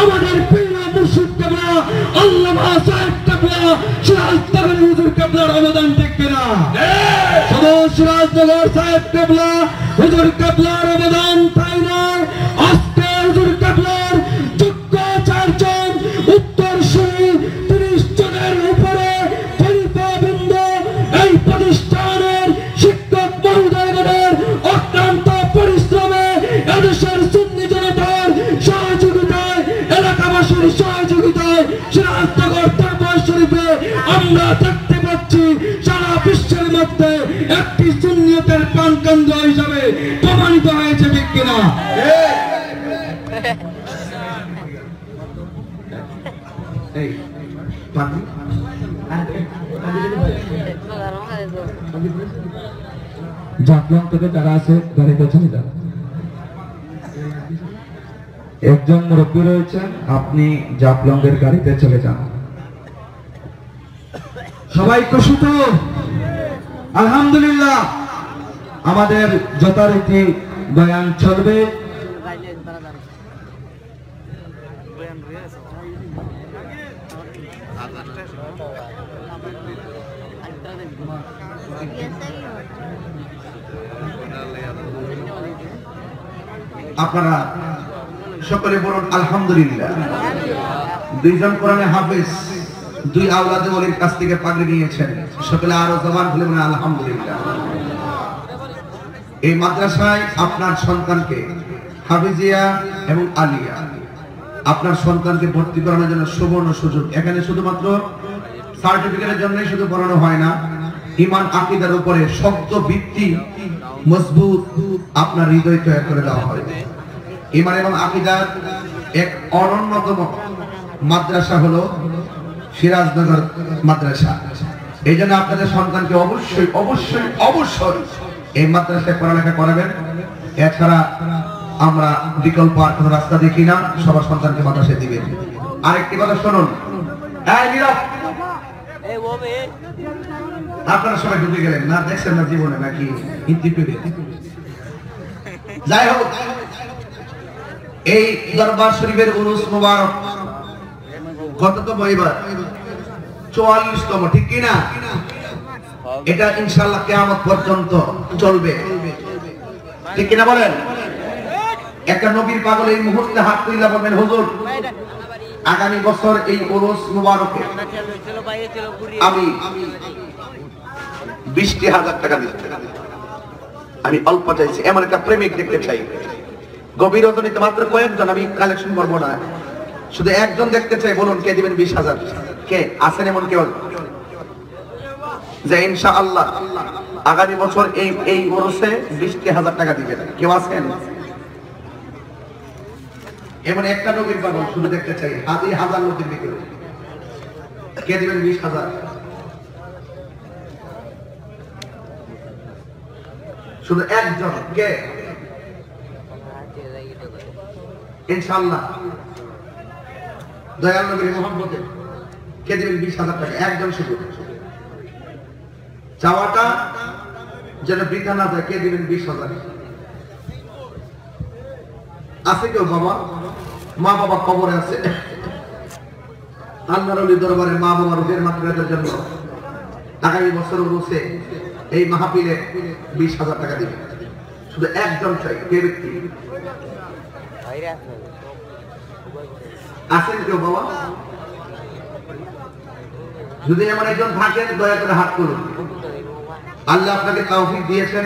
আমাদের পীর মুর্শিদ কেবলা আল্লামা সাহেব কেবলা সিরাজনগর হুজুর কেবলার অবদান। ঠিক কিনা? শুধু সিরাজনগর সাহেব কেবলা হুজুর কেবলার অবদান তাই নয়, আজকে হুজুর কেবলার যোগ্য চারজন উত্তরসূরি 30 জনের উপরে খলিফাবৃন্দ এই প্রতিষ্ঠানের শিক্ষক মহোদয়গণের অক্লান্ত পরিশ্রমে, এদেশের সুন্নি জনতার সহযোগিতায়, এলাকাবাসীর সহযোগিতায় সিরাজনগর দরবার শরীফে আমরা দেখতে পাচ্ছি সারা বিশ্বের মধ্যে একটি সুন্নিয়তের প্রাণকেন্দ্র হিসাবে প্রমাণিত হয়েছে। ঠিক কিনা? জাফলং থেকে যারা আছে গাড়িতে চলে যান। একজন মুরব্বী রয়েছেন, আপনি জাফলং এর গাড়িতে চলে যান। সবাই খুশি তো? আলহামদুলিল্লাহ। আমাদের যথারীতি বয়ান চলবে। আপনারা সকলে বলুন আলহামদুলিল্লাহ। দুইজন কোরআনে হাফেজ, দুই আওলাদে ওলির কাছ থেকে পাগড়ি নিয়েছেন। সকলে আরো জবান খুলে বলেন আলহামদুলিল্লাহ। এই মাদ্রাসায় আপনার সন্তানকে হাফিজিয়া এবং আলিয়া আপনার সন্তানকে ভর্তি করানোর জন্য সুবর্ণ সুযোগ। এখানে শুধুমাত্র সার্টিফিকেটের জন্যই শুধু পড়ানো হয় না, ঈমান আকীদার উপরে শক্ত ভিত্তি মজবুত আপনার হৃদয় তৈরি করে দেওয়া হয়। ঈমান এবং আকীদার এক অন্যতম মাদ্রাসা হলো সিরাজনগর মাদ্রাসা। এই জন্য আপনাদের সন্তানকে অবশ্যই অবশ্যই অবশ্যই এই মাদ্রাসায় পড়ালেখা করাবেন। এছাড়া আমরা বিকল্প আর কোনো রাস্তা দেখি না, সবার সন্তানকে মাদ্রাসায় দিবেন। আরেকটি কথা শুনুন, আপনারা সবাই ঢুকে গেলেন না, দেখছেন না জীবনে নাকি? যাই হোক, এই দরবার শরীফের উরুস মুবারক কততম এবার? 44তম, ঠিক কিনা? এটা ইনশাআল্লাহ কিয়ামত পর্যন্ত চলবে, ঠিক কিনা বলেন? একটা নবীর পাগল এই মুহূর্তে হাত তুলে বলবেন, হুজুর আগামী বছর এই উরুস মুবারকে আমি 20,000 টাকা দিতে, আমি অল্প চাইছি। এমন একটা প্রেমিক দেখতে চাই, গভীর রজনীতে মাত্র কয়েকজন, আমি কালেকশন করবো না, শুধু একজন দেখতে চাই। বলুন কে দিবেন 20,000? কে আছেন এমন কেউ যে ইনশাআল্লাহ আগামী বছর এই উরুসে 20,000 টাকা দিবেন? কেউ আছেন এমন? একটা নবীর পাগল শুধু দেখতে চাই, আদি হাজার লোকের ভিতরে কে দিবেন 20,000? শুধু একজন, কে? ইনশাআল্লাহ দয়াল নবীর মুহাম্মদে কে দিবেন 20,000 টাকা? একজন শুধু। চাওয়াটা যেন বৃথা না যায়, কে দিবেন 20,000? আছে কেউ? বাবা, মা বাবা কবরে আছে, আল্লাহর ওলি দরবারে মা বাবার রুহের মাগফিরাতের জন্য আগামী বছর উরুসে এই মাহফিলে 20,000 টাকা দিবেন। শুধু একজন চাই, কে ব্যক্তি আছেন কেউ বাবা? যদি এমন একজন থাকেন দয়া করে হাত তুলুন। আল্লাহ আপনাকে তৌফিক দিয়েছেন,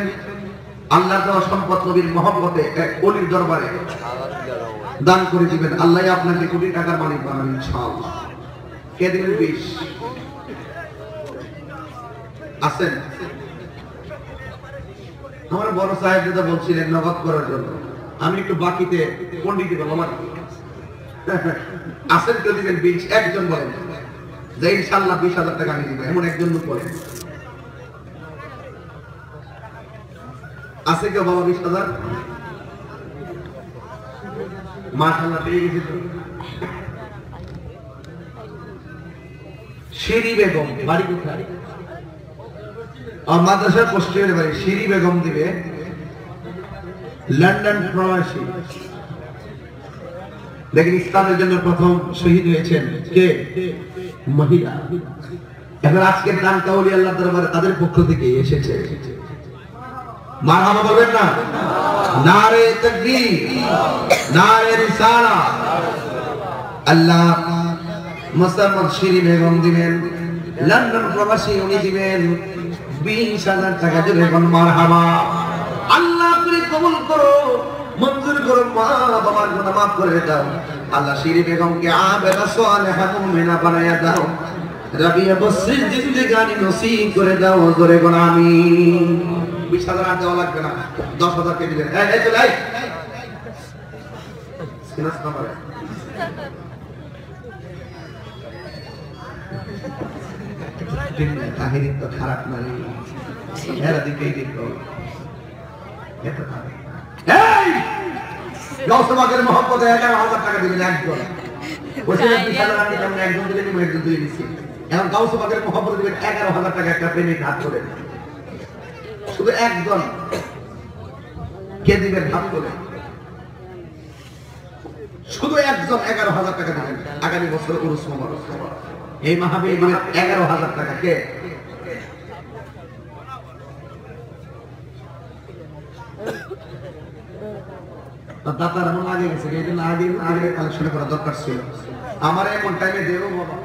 আল্লাহর দেওয়া সম্পদ নবীর মহব্বতে এক ওলির দরবারে দান করে দিবেন, আল্লাহ আপনাকে কোটি টাকার মালিক বানাবেন ইনশাআল্লাহ। কে দিবেন? 20 আছেন? আমার বড় সাহেব যেটা বলছিলেন নগদ করার জন্য, আমি একটু বাকিতে পন্ডিত দিব আমার আছেন কেউ দিবেন? 20 একজন বলেন যে ইনশাআল্লাহ 20,000 টাকা আমি দিব, এমন একজন লোক বলেন আছে কেউ বাবা? 20,000 মাশাআল্লাহ পেয়ে গেছি তো। শিরি বেগম বাড়ি কোথায়? আর মাদ্রাসার পশ্চিমের বাড়ি। শিরি বেগম দিবে, লন্ডন প্রবাসী। দেখেন ইসলামের জন্য প্রথম শহীদ হয়েছেন কে? মহিলা। এখন আজকের দানটা ওলি আল্লাহ দরবারে তাদের পক্ষ থেকে এসেছে। মারহাবা বলবেন না? নারে তাকবীর, নারে রিসালাত। আল্লাহ মুসাম্মদ শিরি বেগম দিবেন, লন্ডন প্রবাসী উনি দিবেন 20,000 টাকা। জোরে বল মারহাবা। আল্লাহ তুমি কবুল করো, মঞ্জুর করো, মা বাবার গুনাহ মাফ করে দাও। আল্লাহ শিরি বেগমকে আবেদা সালেহা মুমিনা বানায়া দাও, রাবিয়া বসির জিন্দেগানি নসিব করে দাও। জোরে বল আমিন। 20,000 আর দেওয়া লাগবে না, 10,000 কে দিবেন। এই চলে আয় সিনাস নাম্বারে কাহিনী তো খারাপ নয়, এরা দিকেই দেখো এত খারাপ। এই গৌসবাগের মহব্বতে 11,000 টাকা দিবেন একজন। ওইখানে 20,000 টাকা আমরা একজন দিলে নিব, একজন দিয়ে নিছি। এখন গৌসবাগের মহব্বতে দিবেন 11,000 টাকা একটা প্রেমিক হাত করে। শুধু একজন কে দিবেন? হাত করে শুধু একজন 11,000 টাকা দিবেন। আগামী বছর উরুস মোবারক এই মাহফিলে দিবেন 11,000 টাকা। কে? দাতার মন আগে গেছে, এই জন্য আগে কালেকশন করা দরকার ছিল। আমার এমন টাইমে দেবো বাবা।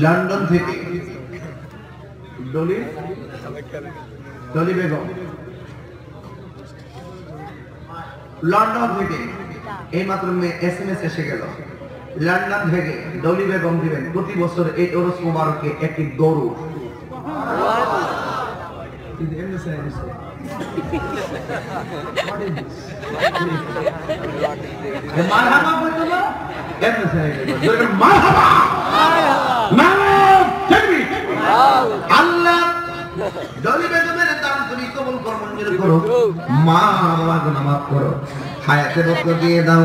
লন্ডন থেকে ডলি বেগম, লন্ডন থেকে এই মাত্র SMS এসে গেল। লন্ডন থেকে ডলি বেগম দিবেন প্রতি বছর এই উরুস মোবারকে একটি গরু। মারহাবা বলতো না? মারহাবা, আল্লাহ ডলি বেগমের দান তুমি কবুল করো, মঞ্জুর করো, মা বাবা গুনাহ মাফ করো, হায়াতে বরকত দিয়ে দাও।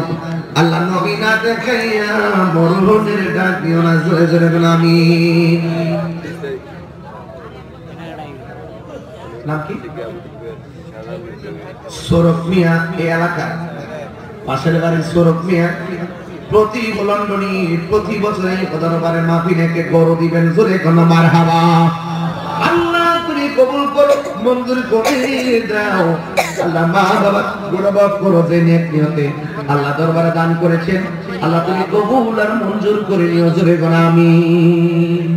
আল্লাহ নবী না দেখাইয়া বড়দের ডাক দিও না। জোরে জোরে বল আমিন। নাম কি? সৌরভ মিয়া। এই এলাকা পাশের বাড়ির সৌরভ মিয়া প্রতি লন্ডনী প্রতি বছরে দরবারে মাহফিলে গরু দিবেন। জোরে কোনো মারহাবা। আল্লাহ তুমি কবুল করো, মঞ্জুর করে দাও। আল্লাহ মা বাবা গুনাহ মাফ করো, যে নেক নিয়তে আল্লাহ দরবারে দান করেছেন, আল্লাহ তুমি কবুল আর মঞ্জুর করে নিও। জোরে কোনো আমিন।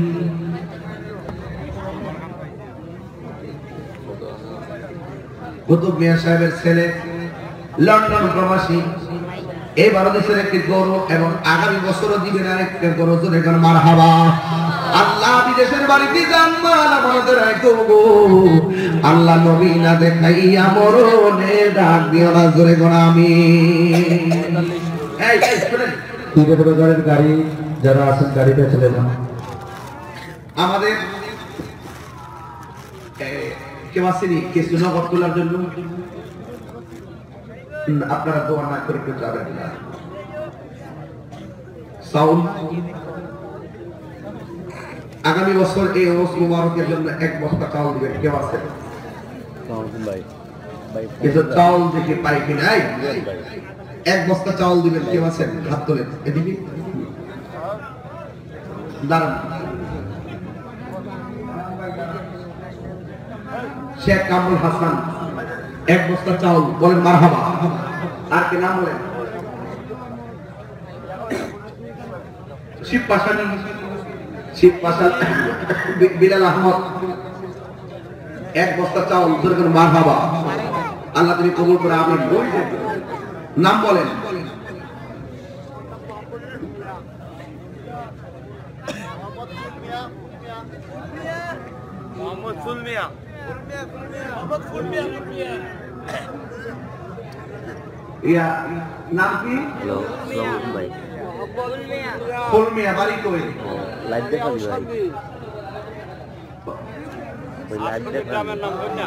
কুতুব মিয়া সাহেবের ছেলে লন্ডন প্রবাসী, এই বাংলাদেশের একটি গরু এবং আগামী বছরও দিবেন আরেকটা গরু। জোরে কোন মারহাবা। আল্লাহ বিদেশের বাড়িতে জানমাল আমাদের রাখো গো। আল্লাহ নবী না দেখাইয়া মরণে ডাক দিও না। জোরে কোন আমিন। এই শুনেন, টিকেটের গাড়ি যারা আছেন গাড়িতে চলে যান। আমাদের কেউ আসেনি কিছু নগদ তোলার জন্য? আপনারা দোয়া না করে কেউ যাবেন না। সাউন্ড আগামী বছর এই উরুস মুবারকের জন্য 1 বস্তা চাউল দিবেন। কেউ আছে? কিছু চাউল দেখে পাই কিনা এক বস্তা চাউল দিবেন কেউ আছেন হাত তোলেন এদিকে দাঁড়ান শেখ কামরুল হাসান এক বস্তা চাউল বলেন মারহাবা আর কি নাম বলেন শিব পাশা বিলাল আহমদ এক বস্তা চাউল ধরে মারহাবা আল্লাহ তুমি কবুল করে আমিন নাম বলেন মোহাম্মদ ফুলমিয়া ইয়া নাম কি হ্যালো আসসালামু ভাই ফুলমিয়া বাড়ি কই লাইভ দেখাবি ভাই ওই লাইভ দেখাবি গ্রামের নাম কোনটা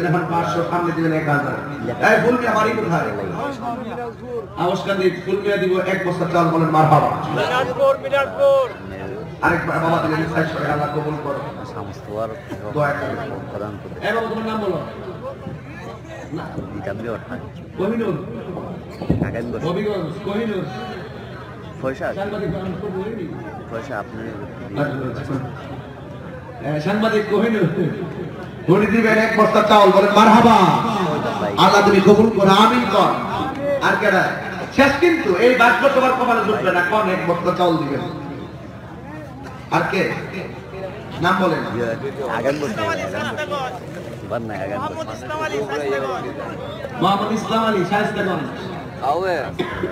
এখন 500 সামনে দিবেন 1000 এই ফুলমিয়া বাড়ি কোথায় আওয়াজটা দিয়ে ফুলমিয়া দিব এক বস্তা চাল বলেন মারহাবা মিরাজপুর আরেকবার বাবা দিলেন 600 আল্লাহ কবুল করো সমস্ত আর দোয়া করুন প্রদান করে এবং তোমার নাম বলো দিতাম ওঠা কোহিনুর আগামী বছর হবিগঞ্জ কোহিনুর পয়সা সাংবাদিক খুব বলিনি পয়সা আপনার সাংবাদিক কোহিনুর উনি দিবেন এক বস্তা চাউল বলেন মারহাবা আল্লাহ তুমি কবুল করো আমিন কর আর কেডা শেষ কিন্তু এই বাক্য তোমার কপালে জুটবে না কোন এক বস্তা চাউল দিবেন আর কে নাম বলেন আগামী বছর বাদ না আগামী বছর মোহাম্মদ ইসলাম আলী শায়েস্তাগঞ্জ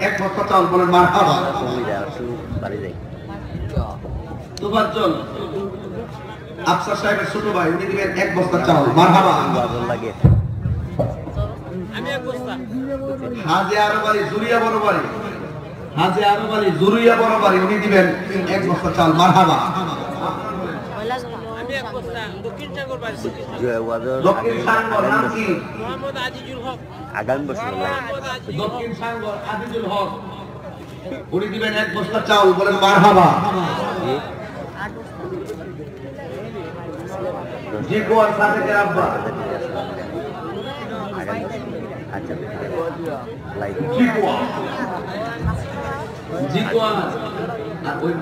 এক বস্তা চাউল বলেন মারহাবা সুবিধা একটু বাড়ি যাই তোফাজ্জল আফসার সাহেবের ছোট ভাই উনি দিবেন এক বস্তা চাউল মারহাবা বাদল লাগে হাজে আরব আলী জুরিয়া বড় বাড়ি হাজে আরব আলী জুরিয়া বড় বাড়ি উনি দিবেন এক বস্তা চাউল মারহাবা দক্ষিণ সাঙ্গর নাম কি আগামী বছর দক্ষিণ সাঙ্গর আজিজুল হক উনি দিবেন এক বস্তা চাউল বলেন মারহাবা জি কোয়ার সাদেকের আব্বা আগামী বছর আচ্ছা লাইভ জি কোয়ার জি কোয়ার আর ওই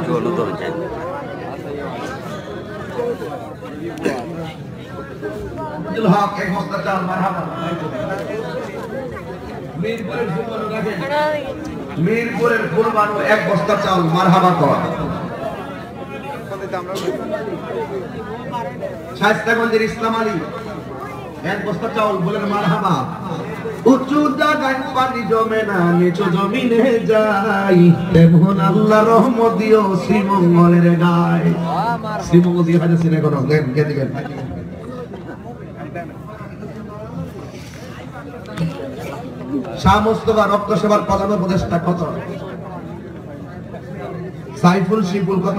চলো ধরে যাই আজিজুল হক এক বস্তা চাউল মারহাবা মিরপুরের ফুলবানু এক বস্তা চাউল মারহাবা কর শায়েস্তাগঞ্জের ইসলাম আলী এক বস্তা চাউল বলেন মারহাবা উঁচু জায়গায় পানি জমে না নিচু জমিনে যাই তেমন আল্লাহ রহমত দিও শ্রীমঙ্গলের গায় শ্রীমঙ্গল দিয়ে হাজার সিনে করো গে দিবেন শাহ মুস্তাফা রক্ত সেবার প্রধান উপদেষ্টা কত সাইফুল শিপুল কত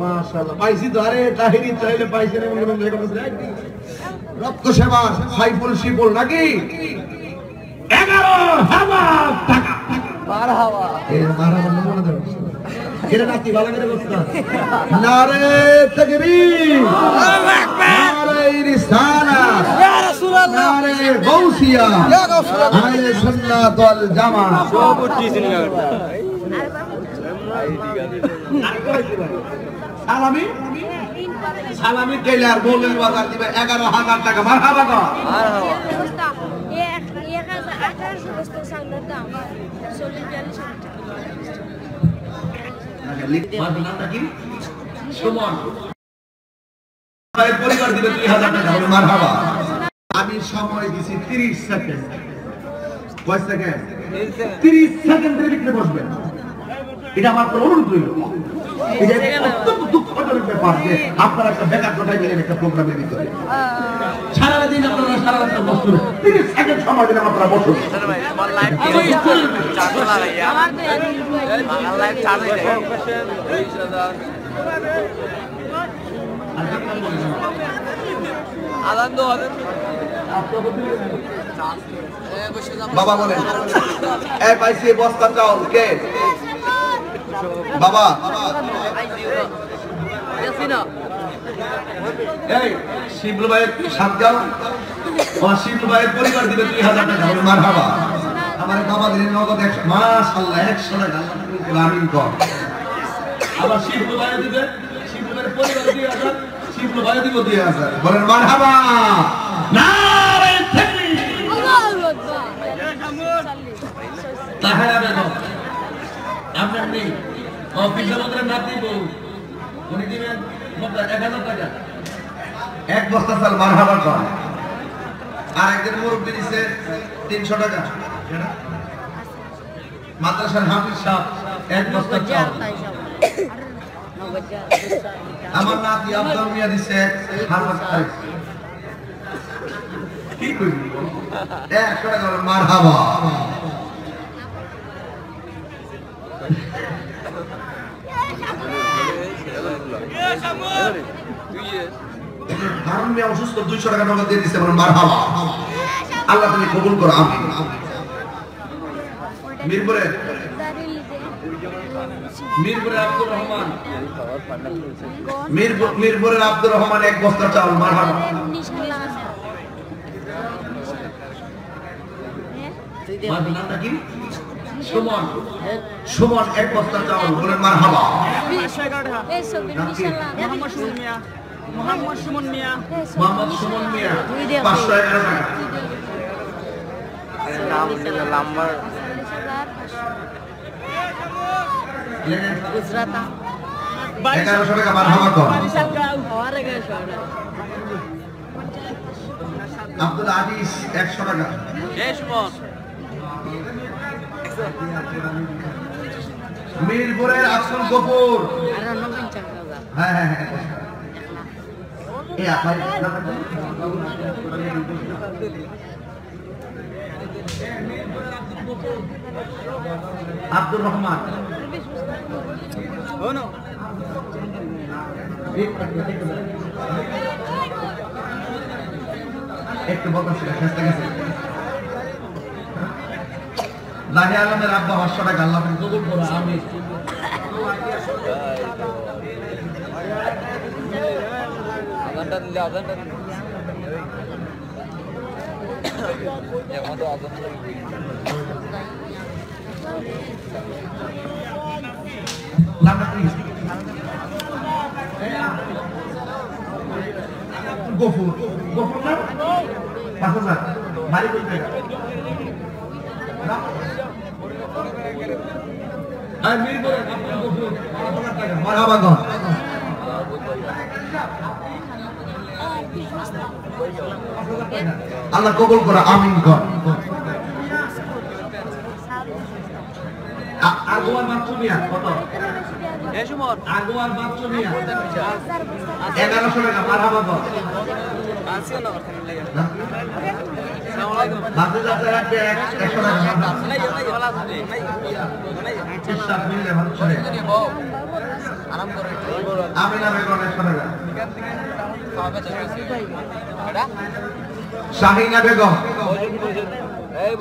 মাশাআল্লাহ পাইছি তো আরে তাহিরি চাইলে পাইছে না মনে মনে রক্ত সেবা সাইফুল শিপুল নাকি 11,000 টাকা মারহাবা এই মারহাবা মনে দেব এর নাকি ভালো করে বলতা নারে তাকবীর আল্লাহু আকবার নারে রিসালাত ইয়া রাসূলুল্লাহ নারে গাউসিয়া ইয়া গাউসিয়া আহলে সুন্নাত ওয়াল জামাত সব উঠিছেন সালামি সালামি টেলার বলেন বাজার দিবে 11,000 টাকা মারহাবা গো মারহাবা এক 1800 বস্তা সামনের দাম 40-42 টাকা লিখতে পারবেন না কি সুমন ভাই পরিবার দিবে 2000 টাকা বলে মারহাবা আমি সময় দিছি 30 সেকেন্ড কয় সেকেন্ড 30 সেকেন্ডের ভিতরে বসবেন এটা আমার অনুরোধ রইল এটা অত্যন্ত দুঃখজনক ব্যাপার যে আপনারা একটা বেকার কোটায় মিলে একটা প্রোগ্রামের ভিতরে সারাদিন আপনারা সারা রাত বসুন 30 সেকেন্ড সময় দিলে আপনারা বসুন বাবা বলেন এই পাইছি বস্তা চাউল কে বাবা এই শিবলু ভাইয়ের সাতগাঁও ও শিবলু ভাইয়ের পরিবার দিবে 2000 টাকা বলে মারহাবা আমার বাবা দিলেন নগদ 100 মাশাআল্লাহ 100 টাকা আমিন কর আবার শিবলু ভাই দিবে শিবলু ভাইয়ের পরিবার 2000 শিবলু ভাই দিব 2000 বলেন মারহাবা নারে তাকবীর আল্লাহু আকবার তাহারা বেগম আপনার নেই অফিসের মধ্যে না দিব উনি দিবেন মাত্র 1000 টাকা এক বস্তা চাল মারহাবা কর আর একজন মুরব্বি দিছে 300 টাকা মাদ্রাসার হাফিজ সাহেব এক বস্তা চাল আমার নাতি আব্দুল মিয়া দিছে হালুয়া খাই কি কইবি 100 টাকা মারহাবা হারুন মিয়া অসুস্থ 200 টাকা নগদ দিয়ে দিছে বলেন মারহাবা আল্লাহ তুমি কবুল করো আমিন মিরপুরে আব্দুর রহমান মিরপুরের আব্দুর রহমান এক বস্তা চাউল মারহাবা নামটা কি সুমন সুমন এক বস্তা চাউল বলেন মারহাবা মোহাম্মদ সুমন মিয়া মোহাম্মদ সুমন মিয়া 511 টাকা নাম দিলে নাম্বার গুজরাতা 1100 টাকা মারহাবা কর আব্দুল আজিজ 100 টাকা মিরপুরের আব্দুল গফুর হ্যাঁ হ্যাঁ হ্যাঁ এই আপনার আব্দুর রহমান একটু বলতেছি লাহি আলমের আব্বা 500 টাকা আল্লাহ কবুল করো আমিন গফুর গফুর না 5000 বাড়ি কই টাকা না আর মিরপুরে আপনার গফুর 5000 টাকা মারহাবা গো আল্লাহ কবুল করে আমিন কর আগুয়ার মাত্র মিয়া কত আগুয়ার মাত্র মিয়া 1100 টাকা মারহাবা কর বাদে যাতে রাখবে 100 টাকা মিললে ভালো চলে আমিনা বেগম 100 টাকা শাহিনা বেগম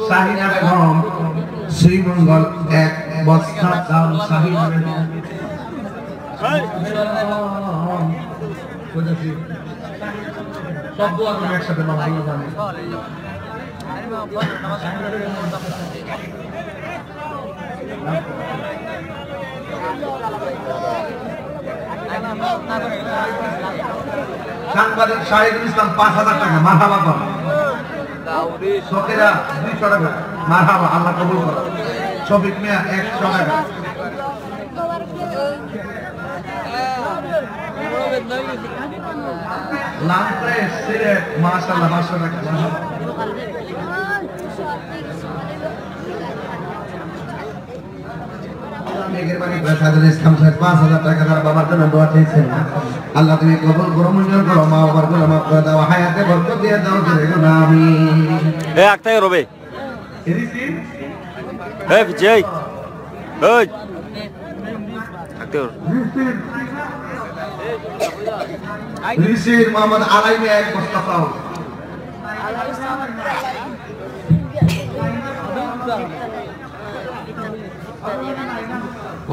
শাহিনা বেগম শ্রীমঙ্গল এক বস্তা চাউল শাহিনা বেগম সব দোয়া করে একসাথে বাবা আল্লাহ জানে সাংবাদিক শাহিদুল ইসলাম 5000 টাকা মারহাবা কর শোকেরা 200 টাকা মারহাবা আল্লাহ কবুল করো শফিক মিয়া 100 টাকা লাম্পে সিলেট মাশাআল্লাহ 500 টাকা মারহাবা মেহেরবানি করে সাদুল ইসলাম সাহেব 5000 টাকা তার বাবার জন্য দোয়া চাইছেন আল্লাহ তুমি কবুল করো মঞ্জুর করো মা বাবার গুনাহ মাফ করে দাও হায়াতে বরকত দিয়ে দাও জোরে গো আমিন এ আক্তাই রবে এরিসি এ বিজয় ওই আক্তাই রিসির মোহাম্মদ আলাইমে এক বস্তা চাউল।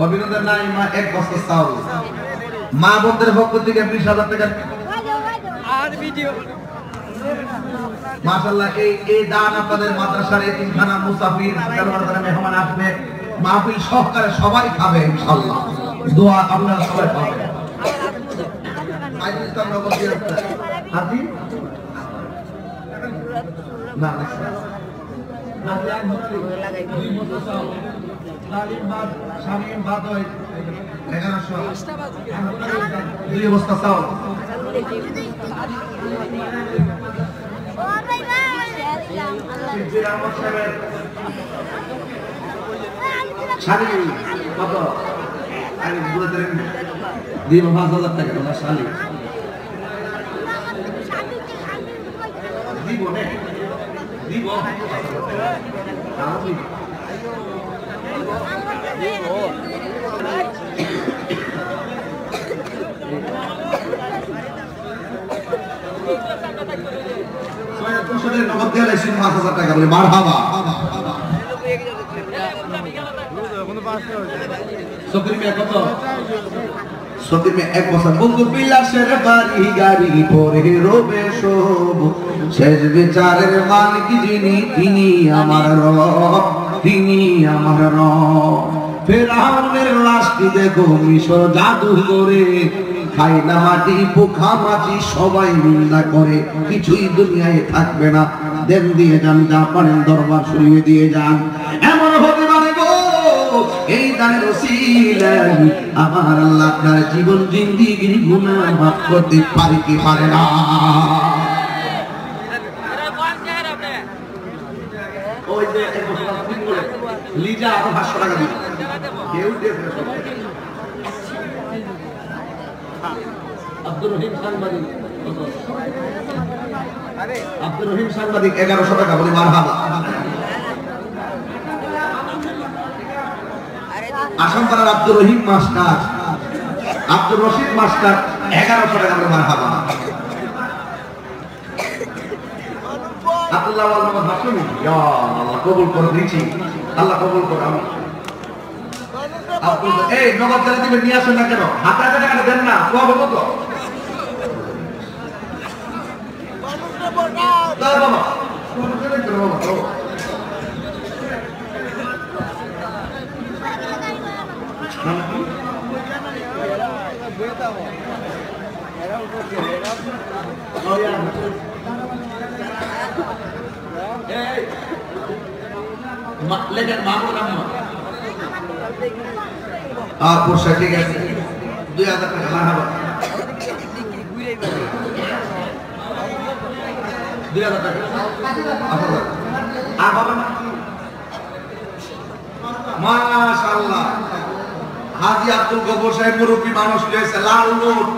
অভিনন্দন নাইমা এক বস্তা চাউল। মা বোনদের পক্ষ থেকে 20,000 টাকা। মাশাআল্লাহ, এই দান আপনাদের মাদ্রাসার এতিমখানা মুসাফির যারা মেহমান আসবে মাহফিল সহকারে সবাই খাবে ইনশাআল্লাহ। দোয়া আপনারা সবাই পাবেন। আইন আমরা বলছি আপনি না শামিম বাদ হয় 1100 দুই বস্তা চাউল। শালি কত? আমি বলে দেন দিব 5,000 টাকা না শালি দিব নে দিব আমি সৈয়দপুরের নগদ দিয়ে লাইছি 5,000 টাকা বলে মারহাবা। সকির মে কত? সকির মে এক বছর বন্ধু বিলাসের বাড়ি গাড়ি পরে রবে সব শেষ বিচারের মালিক যিনি তিনি আমার রব, তিনি আমার রব। ফেরাউনের লাশটি দেখো মিশর জাদু করে খায় না মাটি পোখা মাটি সবাই নিন্দা করে কিছুই দুনিয়ায় থাকবে না। দেন দিয়ে যান যা পারেন দরবার সরিয়ে দিয়ে যান। এমন হতে পারে গো এই দানের ওসিলায় আমার আল্লাহ আপনার জীবন জিন্দেগির গুনাহ মাফ করতে পারে কি পারে না? ওই যে এক বছর ঠিক করে লিজা আরো 500 টাকা দিবে কেউ দেবে না। আব্দুর রহিম সাংবাদিক আব্দুর রহিম সাংবাদিক 1100 টাকা বলে মারহাবা। আসামপাড়ার আব্দুর রহিম মাস্টার আব্দুর রশিদ মাস্টার 1100 টাকা বলে মারহাবা। আব্দুল্লাহ ওয়াল মোহাম্মদ হাসমি ইয়া আল্লাহ কবুল করে দিয়েছি, আল্লাহ কবুল করে। আমি আব্দুল এই নগদ যারা দিবেন নিয়ে আসেন না কেন? হাতে টাকা দেন না কবে কত দাও বাবা কোন করে করো বাবা। লেখেন মামুন আহমদ আর পোশাক ঠিক আছে 2000 টাকা মারহাবা। 2000 টাকা মাশাআল্লাহ। হাজী আব্দুল গফর সাহেব মুরব্বী মানুষ রয়েছে লাল নোট